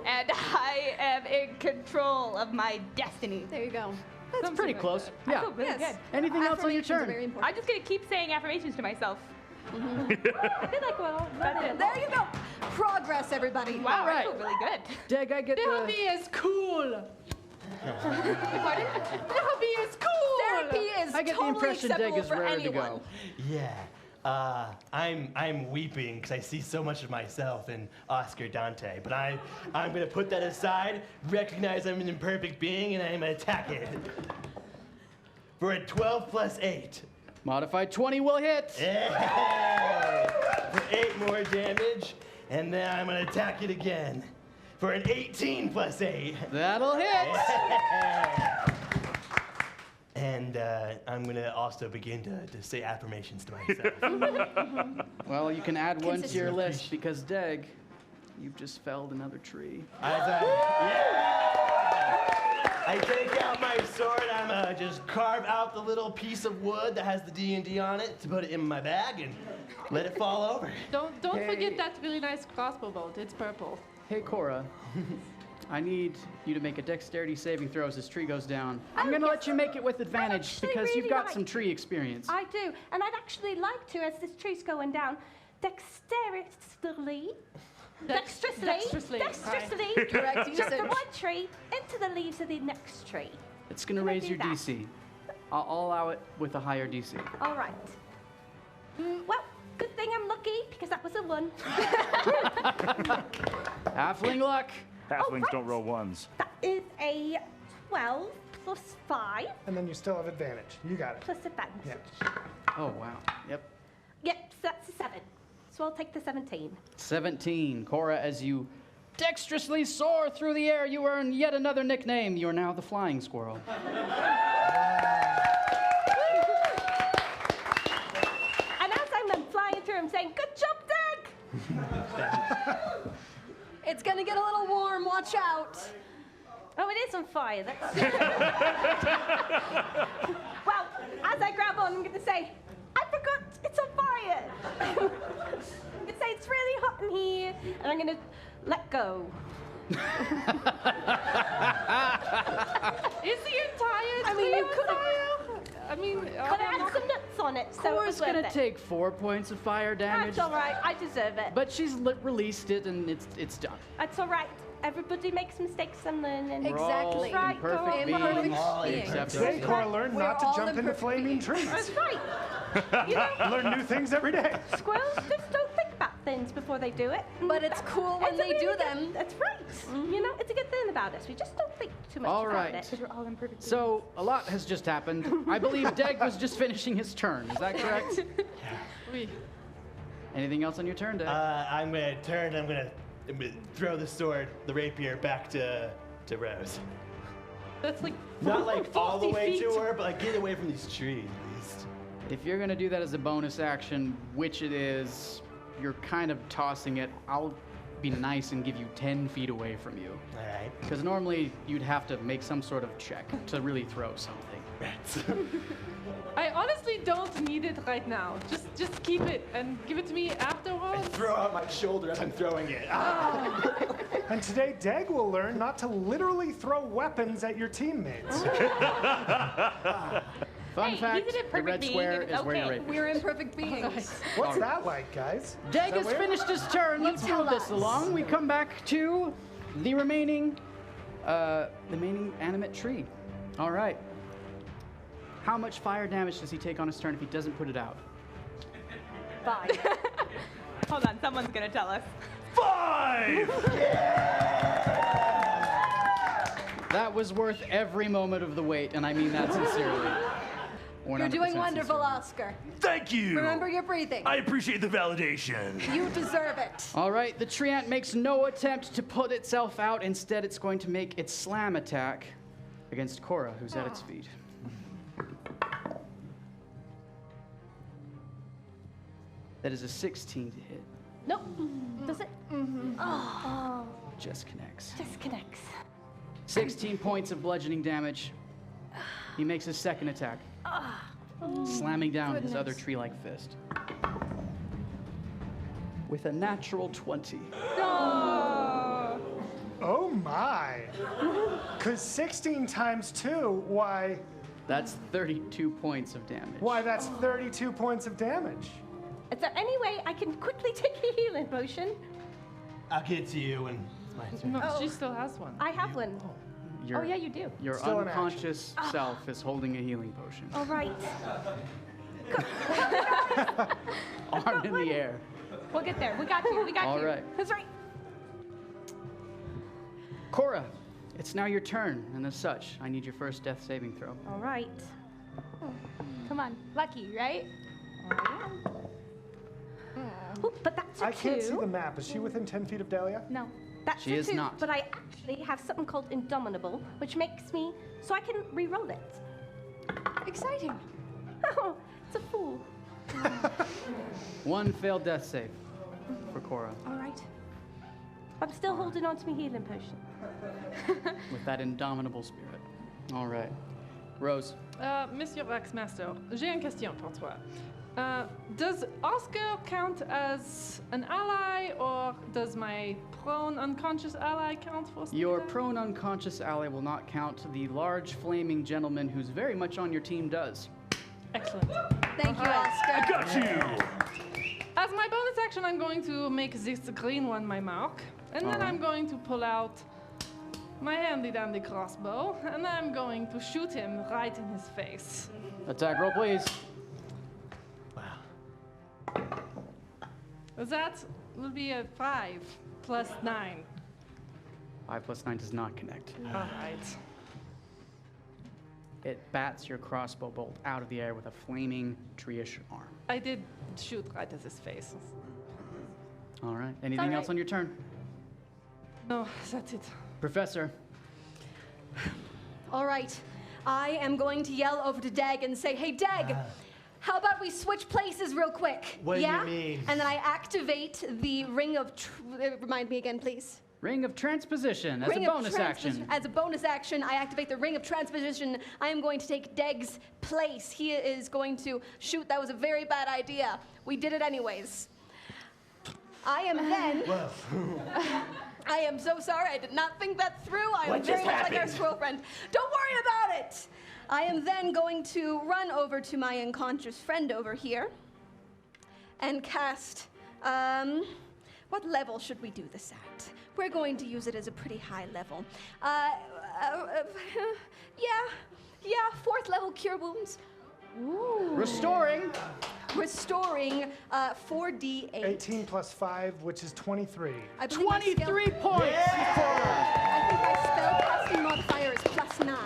and I am in control of my destiny. There you go. That's pretty close. I Yeah. feel really good. Anything else on your Affirmations are turn? very important. I'm just gonna keep saying affirmations to myself. I feel like, well, that's it. There you go. Progress, everybody. Wow, All right. I feel really good. Dag, I get the... is cool. Pardon? Therapy is cool. Therapy is I get the totally impression Dag acceptable is for ready to anyone. go. Yeah. I'm weeping because I see so much of myself in Oscar Dante, but I'm gonna put that aside, recognize I'm an imperfect being, and I'm gonna attack it. For a 12 plus 8. Modified 20 will hit. Yeah. For 8 more damage, and then I'm gonna attack it again. For an 18 plus 8. That'll hit. And I'm gonna also begin to say affirmations to myself. Well, you can add one to your Consistent. list because Dag, you've just felled another tree. I take out my sword. I'm gonna just carve out the little piece of wood that has the D&D on it to put it in my bag and let it fall over. Don't Hey. forget that really nice crossbow bolt. It's purple. Hey, Cora. I need you to make a dexterity saving throw as this tree goes down. I'm gonna let you make it with advantage actually because you've really got like- some tree experience. I do, and I'd actually like to, as this tree's going down, dexterously. Dexterously. Correct Just the usage. one tree into the leaves of the next tree. It's gonna Can I raise do your that? DC. I'll allow it with a higher DC. All right. Well, good thing I'm lucky because that was a 1. Halfling luck. Halflings right. don't roll ones. That is a 12 plus 5 And then you still have advantage. You got it. plus advantage. Oh, wow. Yep. Yep, so that's a 7. So I'll take the 17. 17. Cora, as you dexterously soar through the air, you earn yet another nickname. You are now the Flying Squirrel. And as I'm flying through, I'm saying, "Good job, Dag!" It's gonna get a little warm. Watch out. Oh, it is on fire. That's well, as I grab on, I'm going to say, "I forgot it's on fire." I'm going to say it's really hot in here, and I'm going to let go. Is the entire I mean, tree you on could've- fire? I mean, But I had some nuts on it, so it Cora's was worth gonna it. take 4 points of fire damage. That's all right. I deserve it. But she's released it and it's done. That's all right. Everybody makes mistakes and learn. We're all Exactly. Right, imperfect Cora. beings. All Except Today, us. Cora learned We're not to all jump into imperfect flaming beings. trees. That's right. You know, Learn new things every day. squirrels just don't think about things before they do it. But it's cool when It's a they do really them. good- That's right. You know, it's a good thing about us. We just don't think too much All about right. it. We're all imperfect. So a lot has just happened. I believe Dag was just finishing his turn. Is that correct? Anything else on your turn, Dag? I'm gonna turn. I'm gonna throw the sword, the rapier, back to Rose. that's like Not like all the 40 way feet. to her, but like get away from these trees at least. If you're gonna do that as a bonus action, which it is, you're kind of tossing it. I'll be nice and give you 10 feet away from you. All right. Because normally you'd have to make some sort of check to really throw something. I honestly don't need it right now. Just keep it and give it to me afterwards. Throw out my shoulder as I'm throwing it. And today, Dag will learn not to literally throw weapons at your teammates. Fun Hey, fact, he did it the red perfect being. square It is was where you're okay. raping. We're imperfect beings. What's that like, guys? Dag Is has that weird? finished his turn. Let's tell move this us. along. We come back to the remaining animate tree. All right. How much fire damage does he take on his turn if he doesn't put it out? 5. Hold on, someone's gonna tell us. 5! That was worth every moment of the wait, and I mean that sincerely. You're doing 100% wonderful, sincerely. Oscar. Thank you. Remember your breathing. I appreciate the validation. You deserve it. All right, the tree ant makes no attempt to put itself out. Instead, it's going to make its slam attack against Cora, who's at its feet. That is a 16 to hit. Nope. Does it? Just connects. Just connects. 16 points of bludgeoning damage. He makes his second attack, slamming down his other tree-like fist. With a natural 20. Oh my. Because 16 times 2, why, That's 32 points of damage. that's 32 points of damage. Is there any way I can quickly take a healing potion? I'll get to you when it's my turn. No, she still has one. I have one. Your, Oh, yeah, you do. Your Still in unconscious self is holding a healing potion. All right. Arm in the air. We'll get there. We got you. We got All you. right. That's right. Cora, it's now your turn, and as such, I need your first death saving throw. All right. Come on, lucky, right? Ooh, but that's a I can't see two. the map. Is she within 10 feet of Dahlia? No. That's She a is two, not. But I actually have something called Indomitable, which makes me so I can re-roll it. Exciting. Oh, it's a fool. One failed death save for Cora All right. I'm still holding on to my healing potion. with that indomitable spirit. All right. Rose, Monsieur Waxmaster, j'ai une question pour toi. Does Oscar count as an ally, or does my prone unconscious ally count for something? your prone unconscious ally will not count. The large flaming gentleman who's very much on your team does. Excellent. Thank you, Oscar. I got you. As my bonus action, I'm going to make this green one my mark, and then I'm going to pull out my handy-dandy crossbow, and I'm going to shoot him right in his face. Attack roll, please. That will be a 5 plus 9. 5 plus 9 does not connect. All right. It bats your crossbow bolt out of the air with a flaming tree-ish arm. I did shoot right at his face. All right. Anything else on your turn? No, that's it. Professor, All right. I am going to yell over to Dag and say, hey, Dag, how about we switch places real quick? What do you yeah? mean? And then I activate the ring of... remind me again, please. Ring of Transposition as Ring a of bonus Transposition. action. As a bonus action, I activate the Ring of Transposition. I am going to take Deg's place. He is going to shoot. That was a very bad idea. We did it anyways. I am then... I am so sorry. I did not think that through. I am What very just much like our happened? squirrel friend. Don't worry about it. I am then going to run over to my unconscious friend over here and cast... what level should we do this at? We're going to use it as a pretty high level. Yeah, 4th level Cure Wounds. Ooh. Restoring. Restoring 4d8. 18 plus 5, which is 23. I believe my 23 spell- points. I think my spellcasting modifier is plus 9.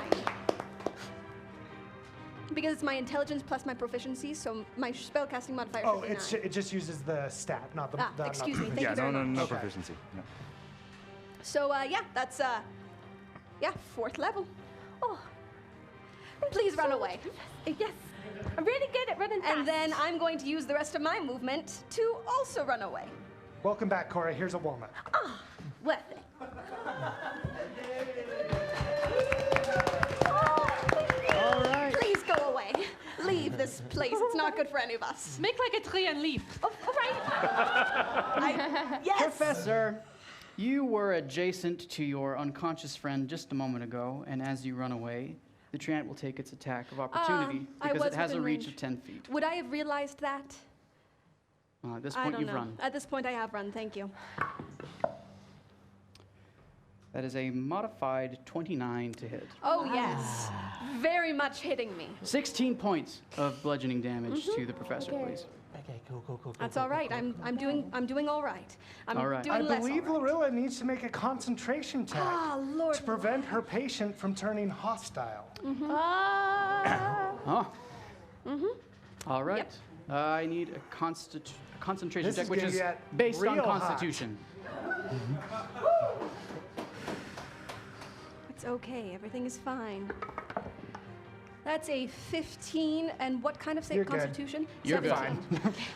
Because it's my intelligence plus my proficiency, so my spellcasting modifier Oh, should be 9. it just uses the stat, not the... Excuse me, thank Yeah, you very much. no Okay. proficiency. No. So, yeah, that's, 4th level. Oh. Please run away. Yes. I'm really good at running fast. And then I'm going to use the rest of my movement to also run away. Welcome back, Cora. Here's a walnut. Worth it. All right. Please go away. Leave this place. It's not good for any of us. Make like a tree and leaf. All right. Yes. Professor, you were adjacent to your unconscious friend just a moment ago, and as you run away, the treant will take its attack of opportunity I because was it has a within reach range. of 10 feet. Would I have realized that? At this I point, don't you've know. run. At this point, I have run. Thank you. That is a modified 29 to hit. Oh, yes. Very much hitting me. 16 points of bludgeoning damage to the professor, please. Okay, cool. That's all right. I'm doing all right. I'm All right. doing I less believe all right. Lorilla needs to make a concentration check Lord. to prevent her patient from turning hostile. Oh. All right. I need a concentration This check, is which gonna is get based on real hot. Constitution. It's okay. Everything is fine. That's a 15, and what kind of save? You're good. Constitution? You're 17.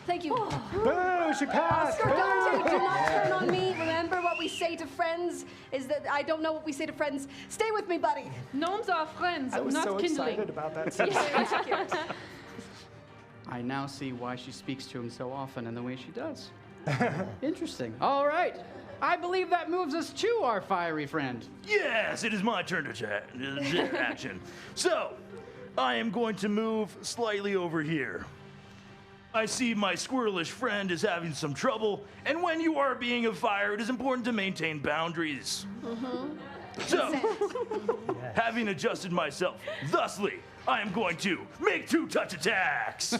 Thank you. Boo! She passed! Oscar Dante, Boo! do not turn on me. Remember what we say to friends is that I don't know what we say to friends. Stay with me, buddy. Gnomes are friends, I was not so kindling. excited about that scene. I now see why she speaks to him so often and the way she does. Interesting. All right. I believe that moves us to our fiery friend. Yes, it is my turn to action. So, I am going to move slightly over here. I see my squirrelish friend is having some trouble, and when you are being a fire, it is important to maintain boundaries. So, having adjusted myself thusly, I am going to make 2 touch attacks.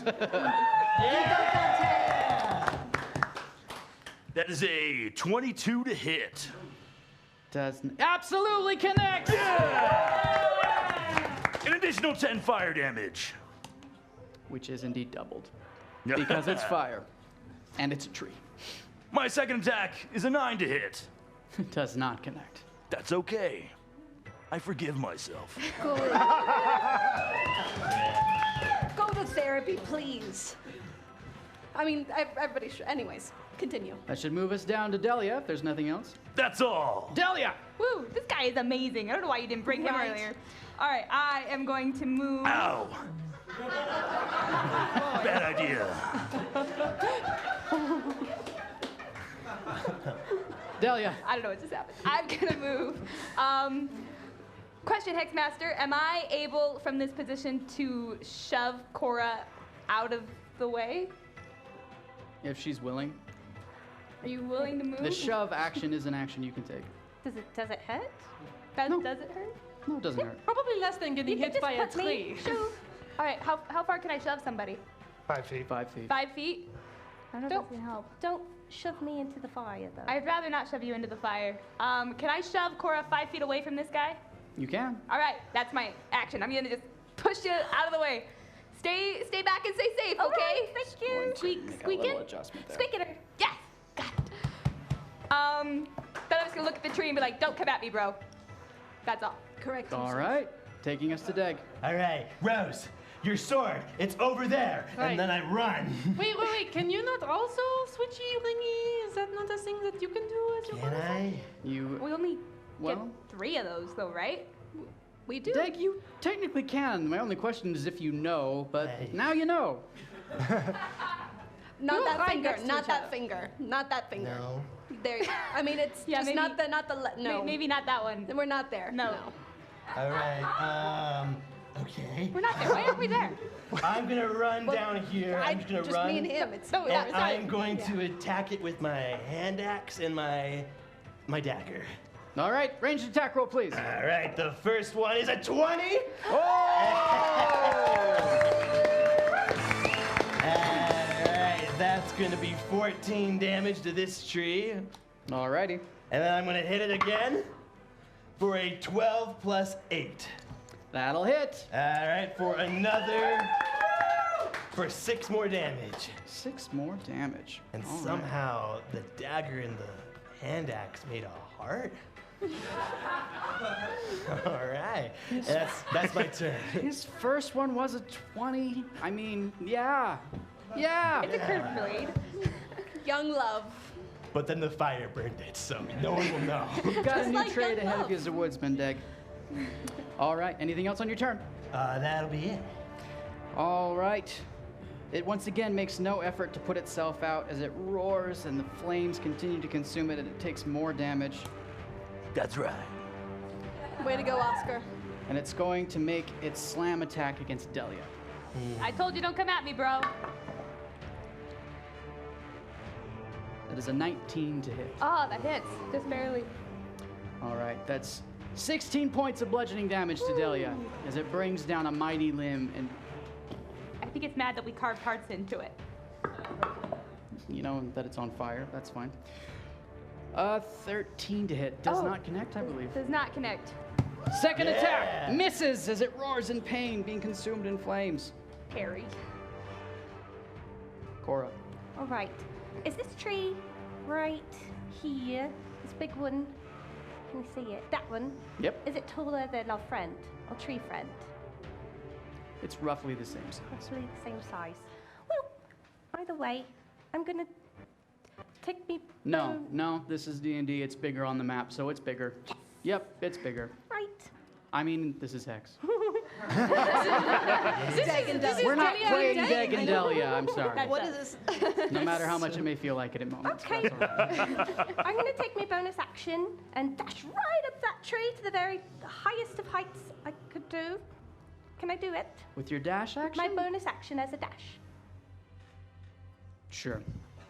That is a 22 to hit. Does absolutely connect. An additional 10 fire damage. Which is indeed doubled because it's fire and it's a tree. My second attack is a 9 to hit. It does not connect. That's okay. I forgive myself. Go to therapy, please. I mean, everybody should. Anyways, continue. That should move us down to Delia if there's nothing else. That's all. Delia! Woo, this guy is amazing. I don't know why you didn't bring him Right. earlier. All right, I am going to move. Ow. Bad idea. Delia. I don't know what just happened. I'm gonna move. Question, Hexmaster, am I able from this position to shove Cora out of the way? If she's willing. Are you willing to move? The shove action is an action you can take. Does it hurt? Does it hurt? No, it doesn't hurt. Probably less than getting You can hit by a just put me- tree. Shove. All right, how far can I shove somebody? 5 feet. 5 feet. 5 feet? I don't know if that's gonna help. Don't shove me into the fire, though. I'd rather not shove you into the fire. Can I shove Cora 5 feet away from this guy? You can. All right, that's my action. I'm gonna just push you out of the way. Stay back and stay safe, All okay? right, thank you. Squeaking. adjustment there. Squeaking her. Yes, got it. Then I'm just gonna look at the tree and be like, "Don't come at me, bro." That's all. Correct. All right. Taking us to Deg. All right, Rose, your sword, it's over there. Right. And then I run. Wait. Can you not also switchy ringy? Is that not a thing that you can do as your Can I? You. We only Well- get 3 of those, though, right? We do. Deg, you technically can. My only question is if you know, but Hey. now you know. Not You're that right finger. next to Not each that other. finger. Not that finger. No. There. I mean, it's Yeah, just maybe- not the no. Maybe not that one. We're not there. No. All right, okay. We're not there. Why aren't we there? I'm gonna run Well, down here. I'm just gonna just run. me and him. It's No, And it's I'm going to attack it with my hand axe and my dagger. All right. Ranged attack roll, please. All right, the first one is a 20. Alright, that's gonna be 14 damage to this tree. And All righty. then I'm gonna hit it again for a 12 plus 8. That'll hit. Alright, for 6 more damage. 6 more damage. And All right. somehow the dagger and the hand axe made a heart. All right. That's my turn. His first one was a 20. I mean, yeah. Yeah. It's a curved blade. Young love. But then the fire burned it, so no one will know. You've got a new like trade young ahead of love. you as a woodsman, Deg. All right. Anything else on your turn? That'll be it. All right. It once again makes no effort to put itself out as it roars and the flames continue to consume it and it takes more damage. That's right. Way to go, Oscar. And it's going to make its slam attack against Delia. I told you don't come at me, bro. That is a 19 to hit. Oh, that hits. Just barely. All right. That's 16 points of bludgeoning damage to Delia as it brings down a mighty limb and, I think it's mad that we carved hearts into it. you know, that it's on fire. That's fine. 13 to hit. Does not connect, I believe. Does not connect. Second attack misses as it roars in pain, being consumed in flames. Harry. Cora. All right. Is this tree right here? This big one? Can you see it? That one? Yep. Is it taller than our friend, our tree friend? It's roughly the same size. Roughly the same size. Well, either way, I'm gonna take me. No, this is D&D. It's bigger on the map, so it's bigger. Yes. Yep, it's bigger. Right. I mean, this is Hex. Deg and Delia. We're not Delia playing and Deg and Delia, I'm sorry. What is this? No matter how much it may feel like it at moments. Okay. That's all right. I'm gonna take my bonus action and dash right up that tree to the very highest of heights I could do. Can I do it? With your dash action? My bonus action as a dash. Sure.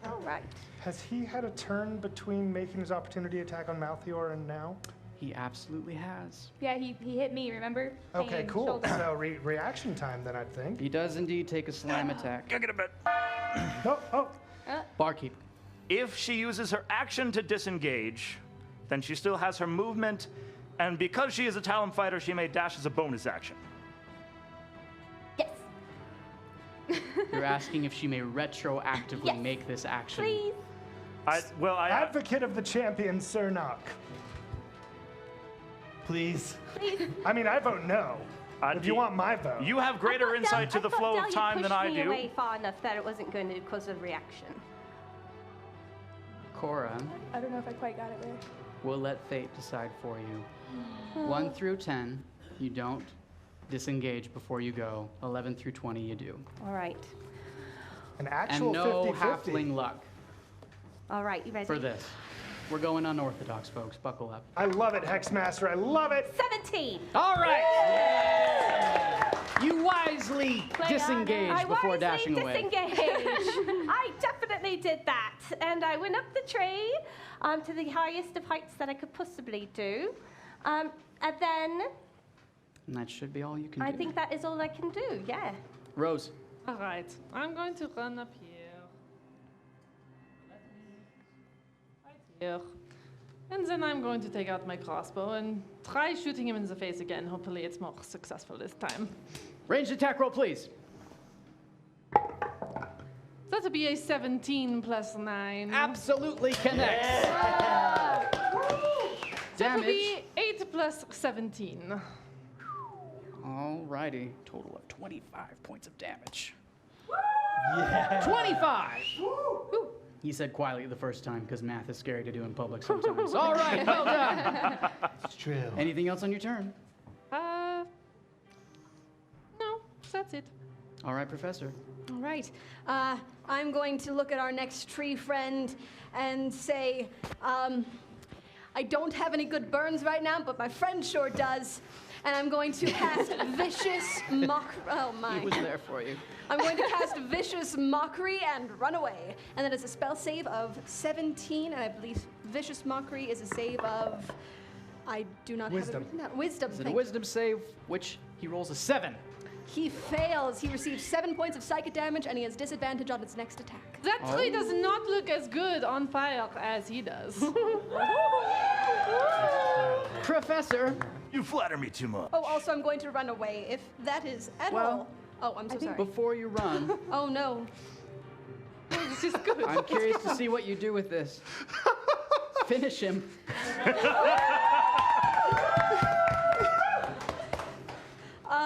All right. Has he had a turn between making his opportunity attack on Malthior and now? He absolutely has. Yeah, he hit me, remember? Okay, Pain, cool. shoulder. So reaction time then, I'd think. He does indeed take a slam attack. Get a bit. Oh. Barkeep. If she uses her action to disengage, then she still has her movement, and because she is a Talon fighter, she may dash as a bonus action. Yes. You're asking if she may retroactively Yes. make this action. Please. Advocate of the champion, Sir Nock. Please. I mean, I vote no. If you want my vote. You have greater insight to the flow of time than I pushed me do. away far enough that it wasn't going to cause a reaction. Cora, I don't know if I quite got it right. we'll let fate decide for you. 1 through 10, you don't disengage before you go. 11 through 20, you do. All right. An actual And no 50-50. halfling luck All right, you ready? for this. We're going unorthodox, folks. Buckle up. I love it, Hexmaster. I love it. 17. All right. You wisely disengaged I before wisely dashing away. disengaged. I definitely did that. And I went up the tree to the highest of heights that I could possibly do. And then And that should be all you can I do. think that is all I can do, yeah. Rose. All right, I'm going to run up here. Right here. And then I'm going to take out my crossbow and try shooting him in the face again. Hopefully it's more successful this time. Ranged attack roll, please. That'll be a 17 plus 9. Absolutely connects. That'll Damage. be 8 plus 17. Alrighty. Total of 25 points of damage. Yeah. 25! He said quietly the first time because math is scary to do in public sometimes. All right, well done. It's true. Anything else on your turn? No, that's it. All right, Professor. All right. I'm going to look at our next tree friend and say, I don't have any good burns right now, but my friend sure does. And I'm going to cast Vicious Mockery. Oh, my. He was there for you. I'm going to cast Vicious Mockery and run away. And that is a spell save of 17, and I believe Vicious Mockery is a save of... I do not Wisdom. have it written down. Wisdom. Is it a thank wisdom save, which he rolls a 7? He fails. He receives 7 points of psychic damage, and he has disadvantage on his next attack. That tree does not look as good on fire as he does. Professor. You flatter me too much. Oh, also, I'm going to run away, if that is at Well, all. Oh, I'm so sorry. Before you run, Oh, no. This is good. I'm curious to see what you do with this. Finish him.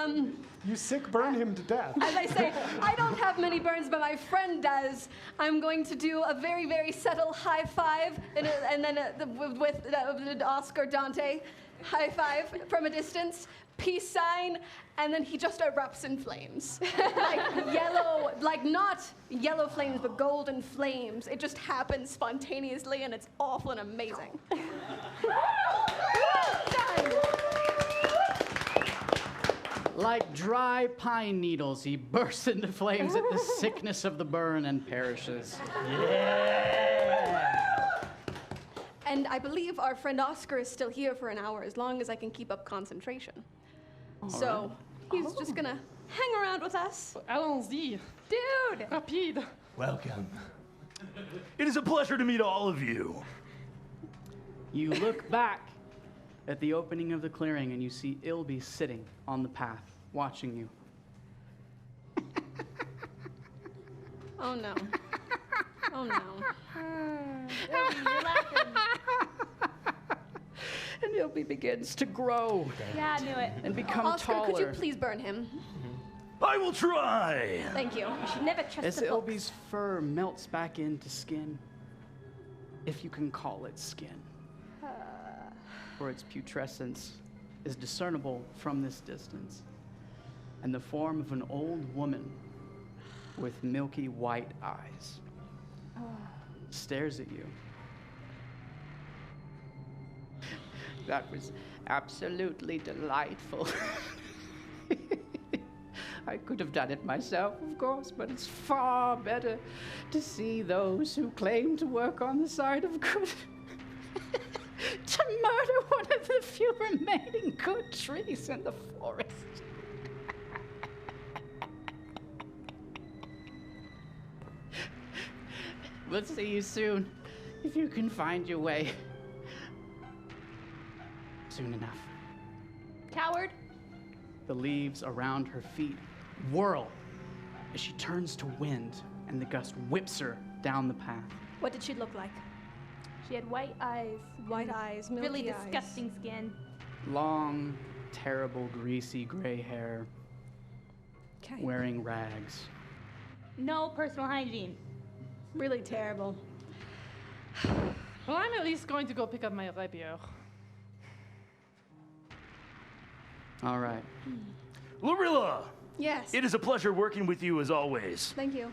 You sick burn him to death. As I say, I don't have many burns, but my friend does. I'm going to do a very, very subtle high five, and then with Oscar Dante, high five from a distance, peace sign, and then he just erupts in flames. Like yellow, like not yellow flames, but golden flames. It just happens spontaneously, and it's awful and amazing. Like dry pine needles, he bursts into flames at the sickness of the burn and perishes. Yeah. And I believe our friend Oscar is still here for an hour, as long as I can keep up concentration. So he's just gonna hang around with us. Allons-y. Dude! Rapide. Welcome. It is a pleasure to meet all of you. You look back at the opening of the clearing and you see Ilby sitting on the path, watching you. Oh no. Oh no. You're laughing. And Ilby begins to grow Yeah, I knew it. and become Oscar, taller. could you please burn him? I will try. Thank you. You should never trust As the books. Ilby's fur melts back into skin, if you can call it skin, for its putrescence is discernible from this distance, and the form of an old woman with milky white eyes stares at you. That was absolutely delightful. I could have done it myself, of course, but it's far better to see those who claim to work on the side of good to murder one of the few remaining good trees in the forest. We'll see you soon, if you can find your way. Soon enough. Coward. The leaves around her feet whirl as she turns to wind, and the gust whips her down the path. What did she look like? She had white eyes. White eyes, milky Really eyes. disgusting skin. Long, terrible, greasy gray hair, Okay. wearing rags. No personal hygiene. Really terrible. Well, I'm at least going to go pick up my rapier. All right. Lorilla, Yes. it is a pleasure working with you as always. Thank you.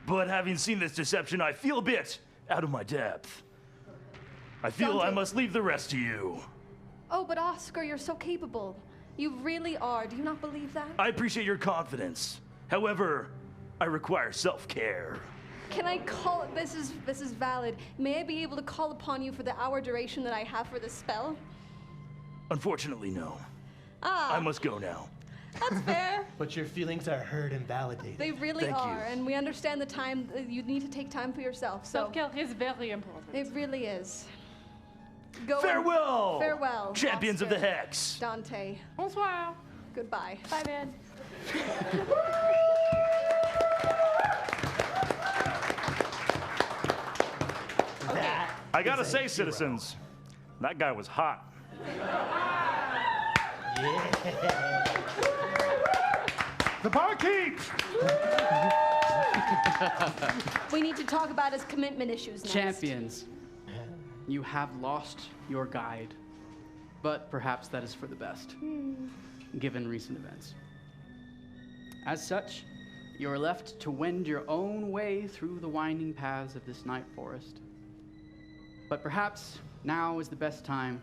But having seen this deception, I feel a bit out of my depth. I feel I must leave the rest to you. Oh, but Oscar, you're so capable. You really are. Do you not believe that? I appreciate your confidence. However, I require self-care. Can I call it? This is valid. May I be able to call upon you for the hour duration that I have for this spell? Unfortunately, no. Ah, I must go now. that's fair. But your feelings are heard and validated. They really Thank you. are, and we understand the time. You need to take time for yourself. So Self-care is very important. it really is. Go. Farewell! Farewell, Champions of the Oscar. Hex. Dante. Bonsoir. Goodbye. Bye, man. I gotta say, citizens, that guy was hot. The barkeep! We need to talk about his commitment issues next. Champions, you have lost your guide, but perhaps that is for the best, given recent events. As such, you are left to wend your own way through the winding paths of this night forest. But perhaps now is the best time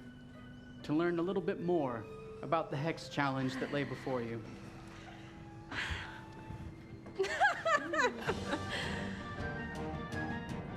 to learn a little bit more about the Hex challenge that lay before you.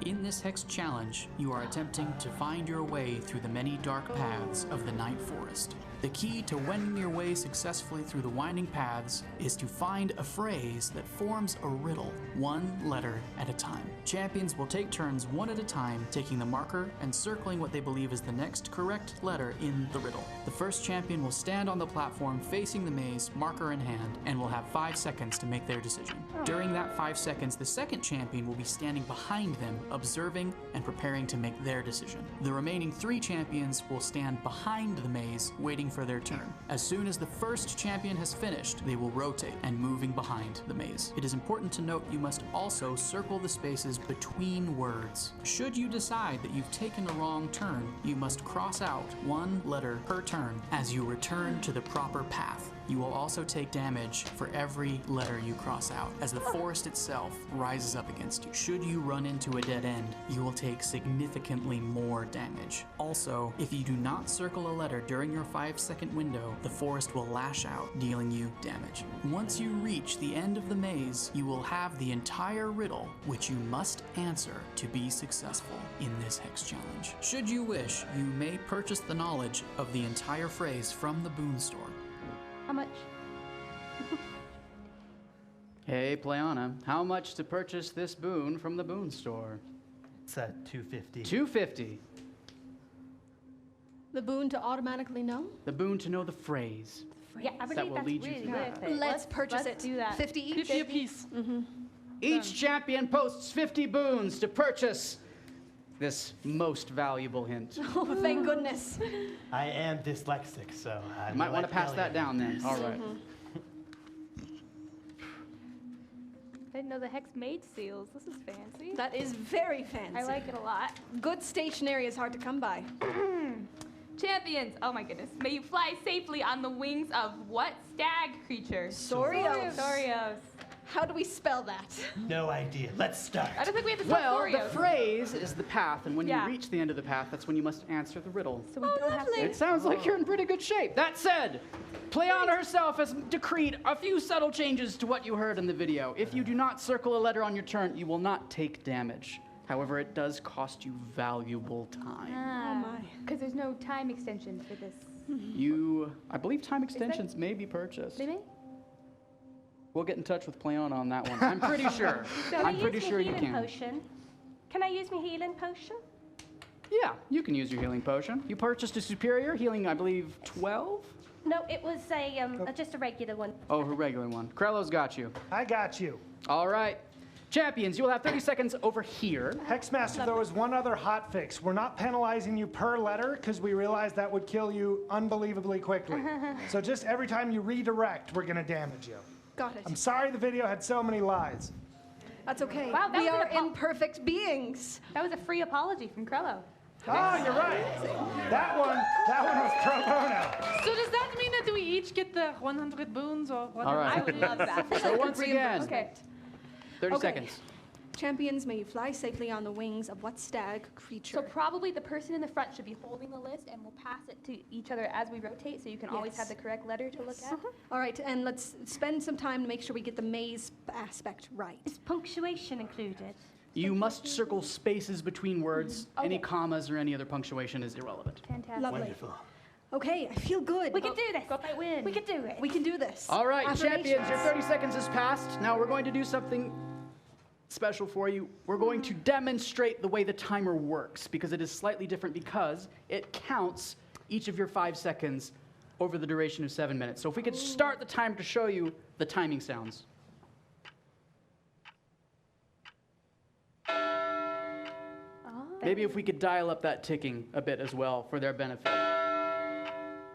In this Hex challenge, you are attempting to find your way through the many dark paths of the Night Forest. The key to wending your way successfully through the winding paths is to find a phrase that forms a riddle, one letter at a time. Champions will take turns one at a time, taking the marker and circling what they believe is the next correct letter in the riddle. The first champion will stand on the platform facing the maze, marker in hand, and will have 5 seconds to make their decision. During that 5 seconds, the second champion will be standing behind them, observing and preparing to make their decision. The remaining 3 champions will stand behind the maze, waiting for their turn. As soon as the first champion has finished, they will rotate and moving behind the maze. It is important to note you must also circle the spaces between words. Should you decide that you've taken a wrong turn, you must cross out 1 letter per turn as you return to the proper path. You will also take damage for every letter you cross out, as the forest itself rises up against you. Should you run into a dead end, you will take significantly more damage. Also, if you do not circle a letter during your 5-second window, the forest will lash out, dealing you damage. Once you reach the end of the maze, you will have the entire riddle, which you must answer to be successful in this hex challenge. Should you wish, you may purchase the knowledge of the entire phrase from the boon store. How much? Hey, Playana, how much to purchase this boon from the boon store? It's at 250. 250. The boon to automatically know? The boon to know the phrase. Yeah, I That believe will that's lead you really through worth it. Let's purchase let's it. do that. 50 each? 50 apiece. Each champion posts 50 boons to purchase this most valuable hint. Oh, thank goodness. I am dyslexic, so I You might want to pass that down then. All right. I didn't know the hex made seals. This is fancy. That is very fancy. I like it a lot. Good stationery is hard to come by. Champions, oh my goodness. May you fly safely on the wings of what stag creature? Sorios. Sorios. How do we spell that? No idea. Let's start. I don't think we have to spell Well, Sorios. the phrase is the path, and when Yeah. you reach the end of the path, that's when you must answer the riddle. So we don't have to. It sounds like you're in pretty good shape. That said, Playana herself has decreed a few subtle changes to what you heard in the video. If you do not circle a letter on your turn, you will not take damage. However, it does cost you valuable time. Oh my. Because there's no time extension for this. I believe time extensions may be purchased. They may? We'll get in touch with Playana on that one. I'm pretty sure. I'm pretty sure you can. Potion? Can I use my healing potion? Yeah, you can use your healing potion. You purchased a superior healing, I believe, 12? No, it was just a regular one. Oh, her regular one. Krello's got you. I got you. All right. Champions, you'll have 30 seconds over here. Hexmaster, there was one other hot fix. We're not penalizing you per letter because we realized that would kill you unbelievably quickly. So just every time you redirect, we're going to damage you. Got it. I'm sorry the video had so many lies. That's okay. Wow, that we was are an imperfect beings. That was a free apology from Krello. Oh, you're right. That one was pro bono. So does that mean that we each get the 100 boons or whatever? All right. I would love that. So once again, Okay. 30 Okay. seconds. Champions, may you fly safely on the wings of what stag creature? So probably the person in the front should be holding the list, and we'll pass it to each other as we rotate, so you can always have the correct letter to look at. All right, and let's spend some time to make sure we get the maze aspect right. Is punctuation included? You must circle spaces between words. Any Okay. commas or any other punctuation is irrelevant. Fantastic. Lovely. Wonderful. Okay, I feel good. We can do this. Go fight win. We can do it. We can do this. All right, champions, your Affirmations. 30 seconds has passed. Now we're going to do something special for you. We're going to demonstrate the way the timer works because it is slightly different because it counts each of your 5 seconds over the duration of 7 minutes. So if we could start the timer to show you the timing sounds. Maybe if we could dial up that ticking a bit as well for their benefit.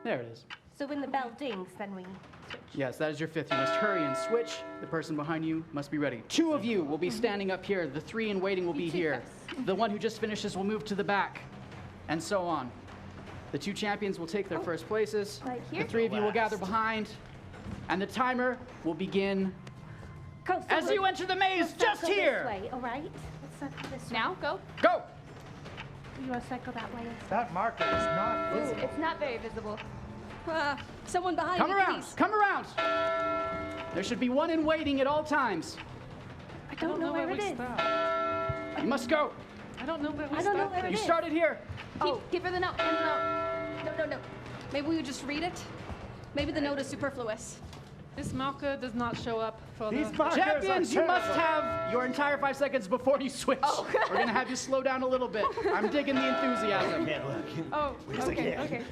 There it is. So when the bell dings, then we switch. Yes, that is your 5th. You must hurry and switch. The person behind you must be ready. 2 of you will be standing up here. The 3 in waiting will be here. The one who just finishes will move to the back, and so on. The 2 champions will take their first places. Right here? The 3 of you will gather behind, and the timer will begin Go, so as we'll- you enter the maze we'll just circle here. This way, all right? Let's circle this way. Now, go. Go! You want to circle that way? That marker is not visible. It's not very visible. Someone behind Come me, around, please. come around. There should be one in waiting at all times. I don't know where it we is. start. You must go. I don't know where we I don't know start. where it You is. started here. Give her the note. Hand the note. No. Maybe we would just read it? Maybe the note is superfluous. This marker does not show up for These the... markers Champions, are you must terrible. have your entire 5 seconds before you switch. We're gonna have you slow down a little bit. I'm digging the enthusiasm. Can't look. Oh, okay.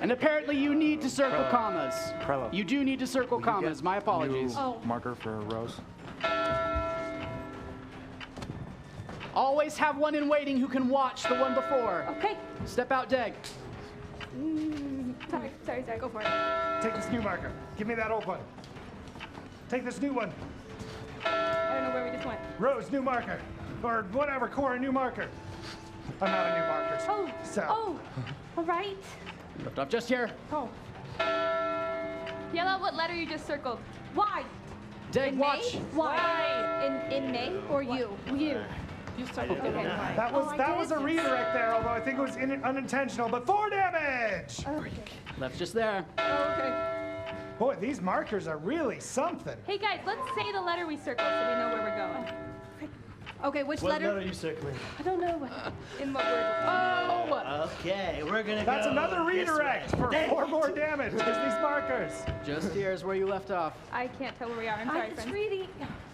And apparently you need to circle commas. Krello. You do need to circle commas. My apologies. New marker for Rose. Always have one in waiting who can watch the one before. Okay. Step out, Dag. Sorry. Go for it. Take this new marker. Give me that old one. Take this new one. I don't know where we just went. Rose, new marker. Or whatever, Cora, new marker. I'm out of new markers. Oh. So. Oh. All right. Lift off just here. Oh. Yellow, what letter you just circled? Why? Dag, In watch. May? Why? In May? Or you. You. You started Okay. That was a redirect there, although I think it was unintentional, but 4 damage! Left just there. Okay. Boy, these markers are really something. Hey guys, let's say the letter we circled so we know where we're going. Okay, which What letter? letter are you circling? I don't know. In what word? Oh! Okay, we're gonna That's go another this redirect way. for 4 more damage because these markers. Just here is where you left off. I can't tell where we are. I'm sorry, It's friends. really.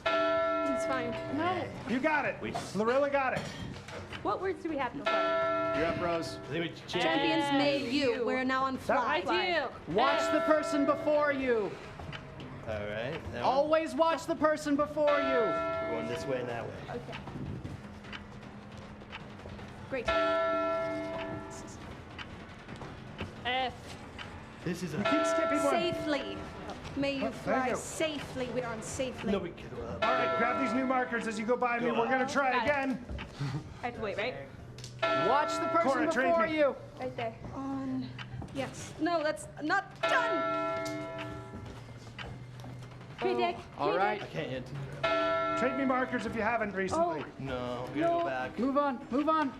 It's fine. No. You got it. Lorilla got it. What words do we have so far? You're up, Rose. I think we Champions made you. We're now on fly. Idea. Watch the person before you. All right. That one. Always watch the person before you. We're going this way and that way. Okay. Great. F. This is a. Keep skipping one. Safely. May you Oh, thank fly you. safely. We are on safely. No, we can. All right, grab these new markers as you go by me. We're going to try Got it. again. I have to wait, right? Watch the person Cora, trade before me. you. Right there. On. Yes. No, that's not done. Okay, Dick. All right. I can't yet. Trade me markers if you haven't recently. No, we gotta go back. Move on. Move on.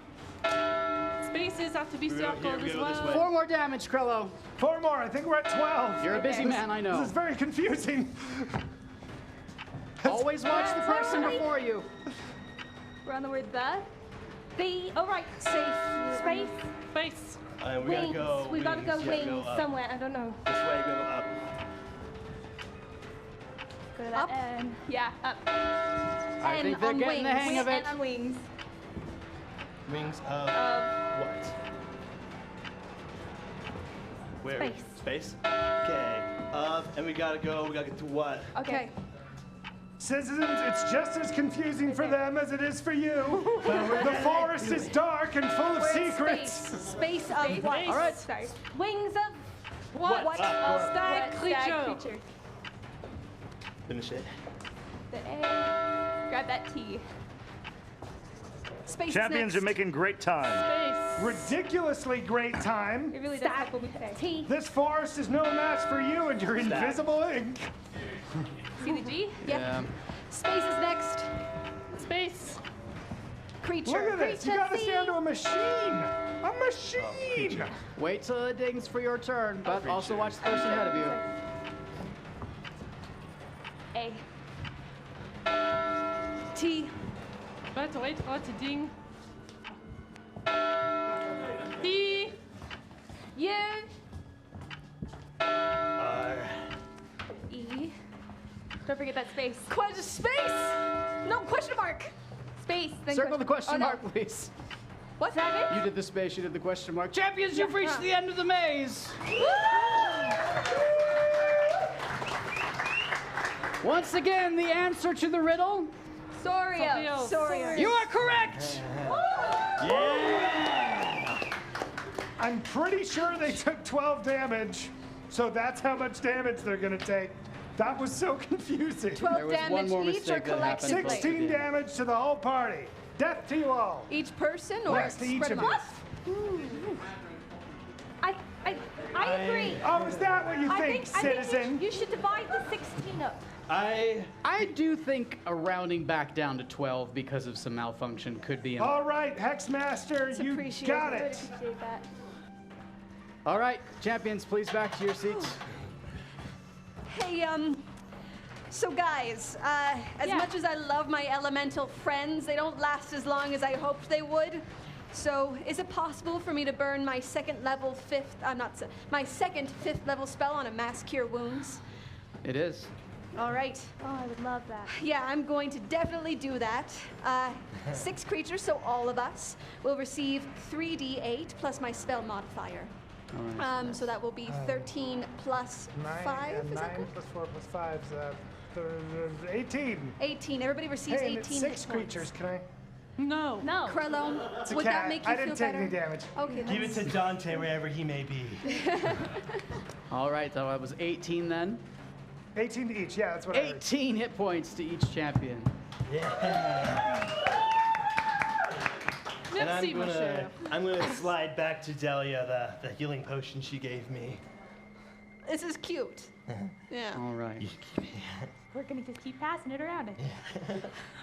Spaces have to be We're gonna- circled here, we as go this well. way. 4 more damage, Krello. 4 more. I think we're at 12. You're a busy man, I know. This is very confusing. Always watch the person Sorry. before you. We're on the word the. The. All right. Safe. Space. Space. We Wings. gotta go. We gotta go Yeah, wings up. somewhere. I don't know. This way, go up. Go to that Up? end. Yeah, up. I And think they're on getting the wings. hang of it. And on wings. Wings of what? Where? Space. Space? Okay. And we gotta go. We gotta get to what? Okay. Citizens, it's just as confusing for them as it is for you. The forest is dark and full of secrets. Space of what? All right. Sorry. Wings of. What? Stag What creature. stag creature? Finish it. The A. Grab that T. Space Champions are next. making great time. Space. Ridiculously great time. It really does help what we say. T. This forest is no match for you and your invisible ink. See the G? Yeah. Space is next. Space. Creature. Look at this. You Creature gotta C. stand to a machine. A machine. Wait till it dings for your turn, but also watch the person ahead of you. A. T. Wait, what a ding. D. U. R. E. Don't forget that space. Space. No, question mark. Space. Then Circle the question oh, no. mark, please. What? You did the space, you did the question mark. Champions, you've reached the end of the maze. Once again, the answer to the riddle. Sorio. Sorio. You are correct. I'm pretty sure they took 12 damage, so that's how much damage they're gonna take. That was so confusing. 12 There was one damage more each or mistake that happened. collectively? 16 damage to the whole party. Death to you all. Each person or Yes, to each spread of them you. out? I agree. Oh, is that what you I think, think citizen? you should divide the 16 up. I do think a rounding back down to 12 because of some malfunction could be. All right, Hexmaster, It's you appreciated. got it. Appreciate that. All right, champions, please back to your seats. Hey, so guys, as much as I love my elemental friends, they don't last as long as I hoped they would. So, is it possible for me to burn my second fifth level spell on a mass cure wounds? It is. All right. Oh, I would love that. Yeah, I'm going to definitely do that. 6 creatures, so all of us, will receive 3d8 plus my spell modifier. All right. So that will be 13 plus 5. Is that 9 correct? plus 4 plus 5 is 18. 18. Everybody receives Hey, 18 and it's 6 hit points. creatures. Can I? No. No. Krello, It's a would cat. that make you I feel didn't take better? any damage. Okay, Give it to Dante wherever he may be. All right, so that was 18 then. 18 to each. Yeah, that's what I heard. 18 hit points to each champion. And Merci, mon cher. I'm gonna slide back to Delia the healing potion she gave me. This is cute. Yeah. All right. We're gonna just keep passing it around.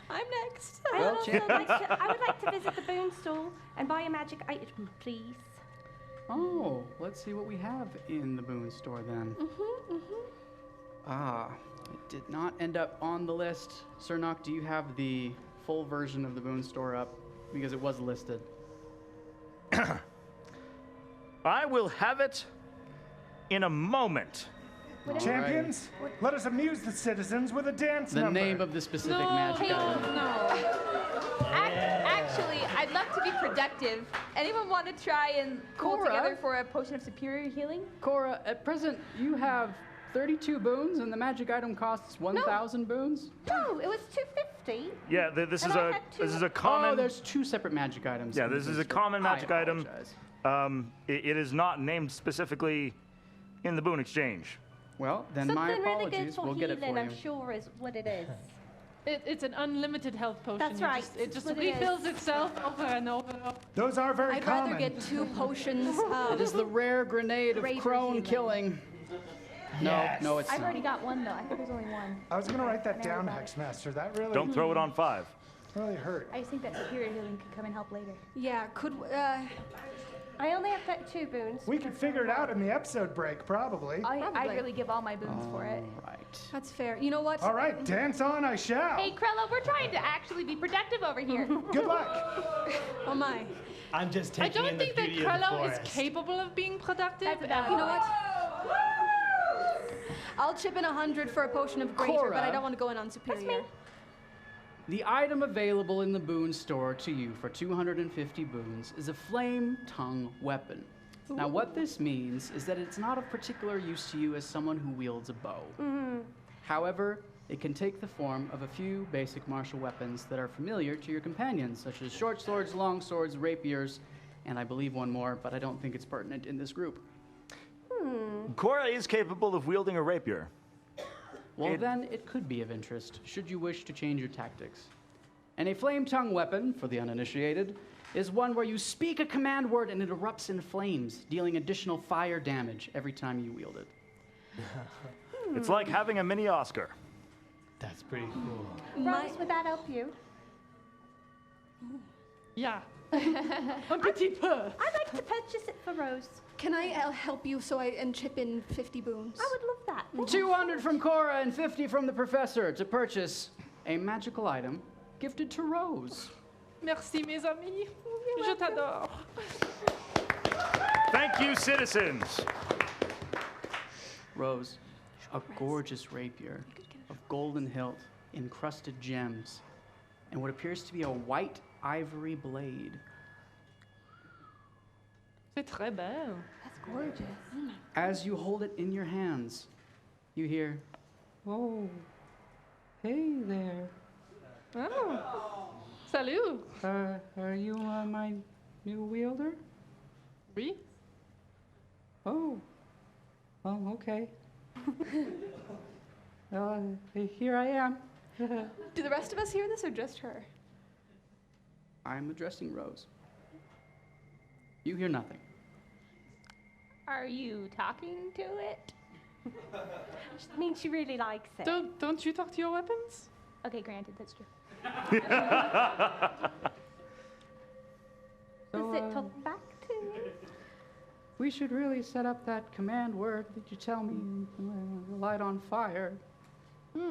I'm next. I would also I would like to visit the boon store and buy a magic item, please. Oh, let's see what we have in the boon store then. Ah, it did not end up on the list. Cernok, do you have the full version of the boon store up? Because it was listed. I will have it in a moment. Champions, let us amuse the citizens with a dance The number. name of the specific No, magic item. no. Actually, I'd love to be productive. Anyone want to try and pull Cora? together for a potion of superior healing? Cora, at present, you have 32 boons, and the magic item costs 1,000 boons. No, it was 250. Yeah, this And is I a had this is a Oh, common. there's two separate magic items. Yeah, in the this boon is a store. common I magic item. apologize. It is not named specifically in the boon exchange. Well, then Something my really good apologies. for We'll get it healing, for I'm you. sure is what it is. It's an unlimited health potion. That's You right, just- It that's just what it is. refills itself over and over. Those are very I'd common. rather get 2 potions. It is the rare grenade of Raver crone healing. killing. Yes. No, it's I've not. already got one though. I think there's only one. I was going to write that down, Hexmaster. That really, Don't throw it on 5. really hurt. I just think that superior healing could come and help later. Yeah, could I only have 32 boons. We could figure it out in the episode break, probably. I'd Probably. really give all my boons for it. All right. that's fair. You know what? All right, dance on I shall. Hey, Krello, we're trying to actually be productive over here. Good luck. Oh my. I'm just I taking don't in think the that beauty of the Krello is forest. capable of being productive. That's about You know what? I'll chip in 100 for a potion of greater, Cora. but I don't want to go in on superior. The item available in the boon store to you for 250 boons is a flame tongue weapon. Now, what this means is that it's not of particular use to you as someone who wields a bow. However, it can take the form of a few basic martial weapons that are familiar to your companions, such as short swords, long swords, rapiers, and I believe one more, but I don't think it's pertinent in this group. Cora is capable of wielding a rapier. Well, then it could be of interest, should you wish to change your tactics. And a flame tongue weapon, for the uninitiated, is one where you speak a command word and it erupts in flames, dealing additional fire damage every time you wield it. It's like having a mini Oscar. That's pretty cool. Rose, would that help you? Yeah. Un petit peu. I'd like to purchase it for Rose. Can I help you and chip in 50 boons? I would love that. Thank 200 from Cora and 50 from the professor to purchase a magical item gifted to Rose. Merci, mes amis. Je t'adore. Thank you, citizens. Rose, a gorgeous rapier of golden hilt, encrusted gems, and what appears to be a white ivory blade. C'est très belle. That's gorgeous. As you hold it in your hands, you hear, "Oh, hey there. Oh. Salut. Are you my new wielder? Oui. Oh, okay. Here I am." Do the rest of us hear this or just her? I'm addressing Rose. You hear nothing. Are you talking to it? I mean, she really likes it. Don't you talk to your weapons? Okay, granted, that's true. Does it talk back to you? We should really set up that command word that you tell me, light on fire. Let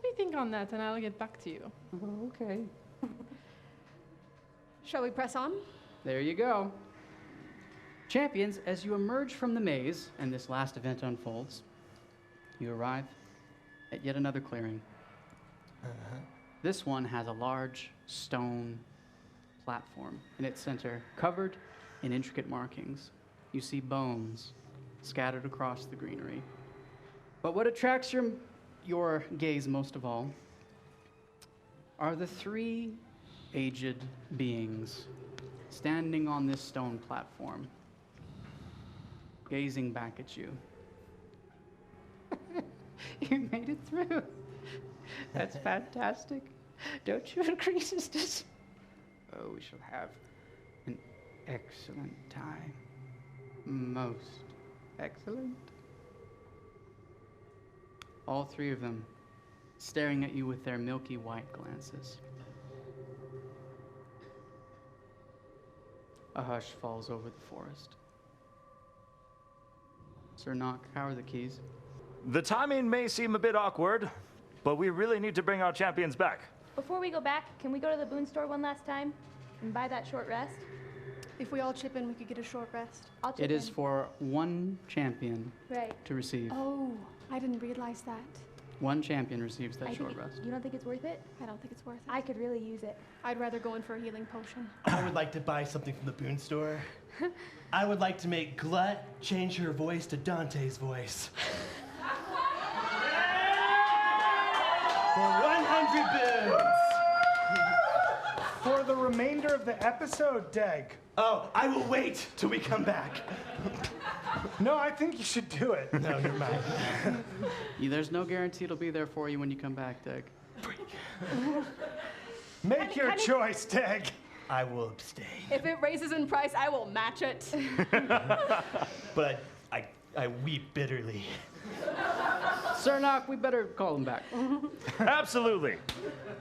me think on that and I'll get back to you. Okay. Shall we press on? There you go. Champions, as you emerge from the maze and this last event unfolds, you arrive at yet another clearing. This one has a large stone platform in its center, covered in intricate markings. You see bones scattered across the greenery. But what attracts your gaze most of all are the three aged beings standing on this stone platform, gazing back at you. You made it through. That's fantastic. Don't you agree, sisters? Oh, we shall have an excellent time. Most excellent. All three of them staring at you with their milky white glances. A hush falls over the forest. Sir Knock, how are the keys? The timing may seem a bit awkward, but we really need to bring our champions back. Before we go back, can we go to the boon store one last time and buy that short rest? If we all chip in, we could get a short rest. I'll chip It is in. for one champion Right. to receive. Oh, I didn't realize that. One champion receives that I short think rest. You don't think it's worth it? I don't think it's worth it. I could really use it. I'd rather go in for a healing potion. I would like to buy something from the boon store. I would like to make Glut change her voice to Dante's voice. For 100 boons! For the remainder of the episode, Dag. Oh, I will wait till we come back. No, I think you should do it. No, you're mine. There's no guarantee it'll be there for you when you come back, Doug. Make your choice, Dag. I will abstain. If it raises in price, I will match it. But I weep bitterly. Sir Knock, we better call him back. Absolutely.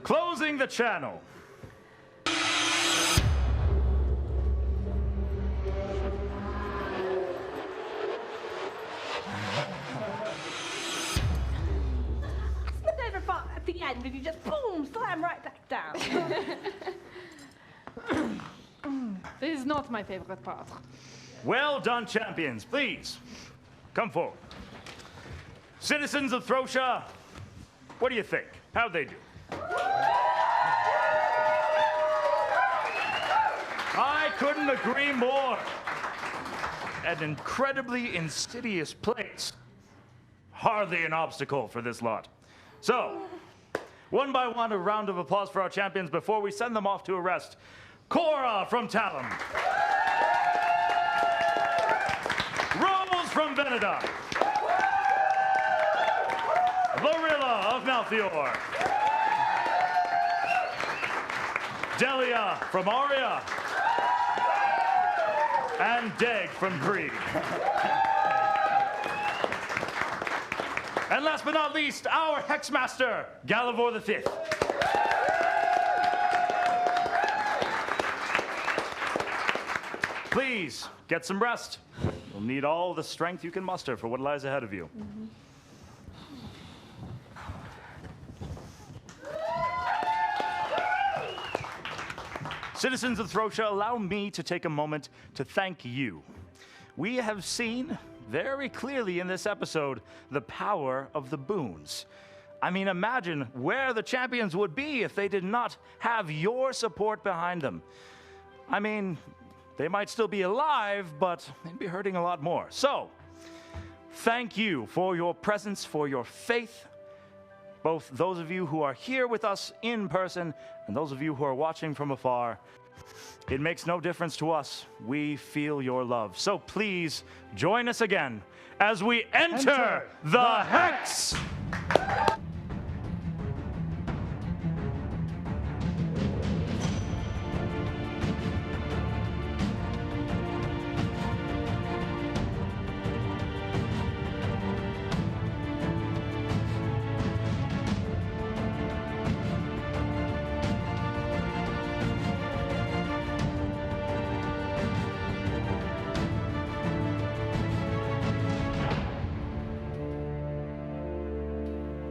Closing the channel. At the end, and you just boom, slam right back down. This is not my favorite part. Well done, champions. Please, come forward. Citizens of Throsha, what do you think? How'd they do? I couldn't agree more. An incredibly insidious place. Hardly an obstacle for this lot. So, one by one, a round of applause for our champions before we send them off to arrest. Cora from Talum. Rose from Veneda. Lorilla of Malthior. Delia from Aria. And Deg from Greed. And last but not least, our Hexmaster, Galivor V. Please, get some rest. You'll need all the strength you can muster for what lies ahead of you. Citizens of Throsha, allow me to take a moment to thank you. We have seen very clearly in this episode the power of the boons. I mean, imagine where the champions would be if they did not have your support behind them. I mean, they might still be alive, but they'd be hurting a lot more. So, thank you for your presence, for your faith, both those of you who are here with us in person and those of you who are watching from afar. It makes no difference to us. We feel your love. So please join us again as we enter the Hex!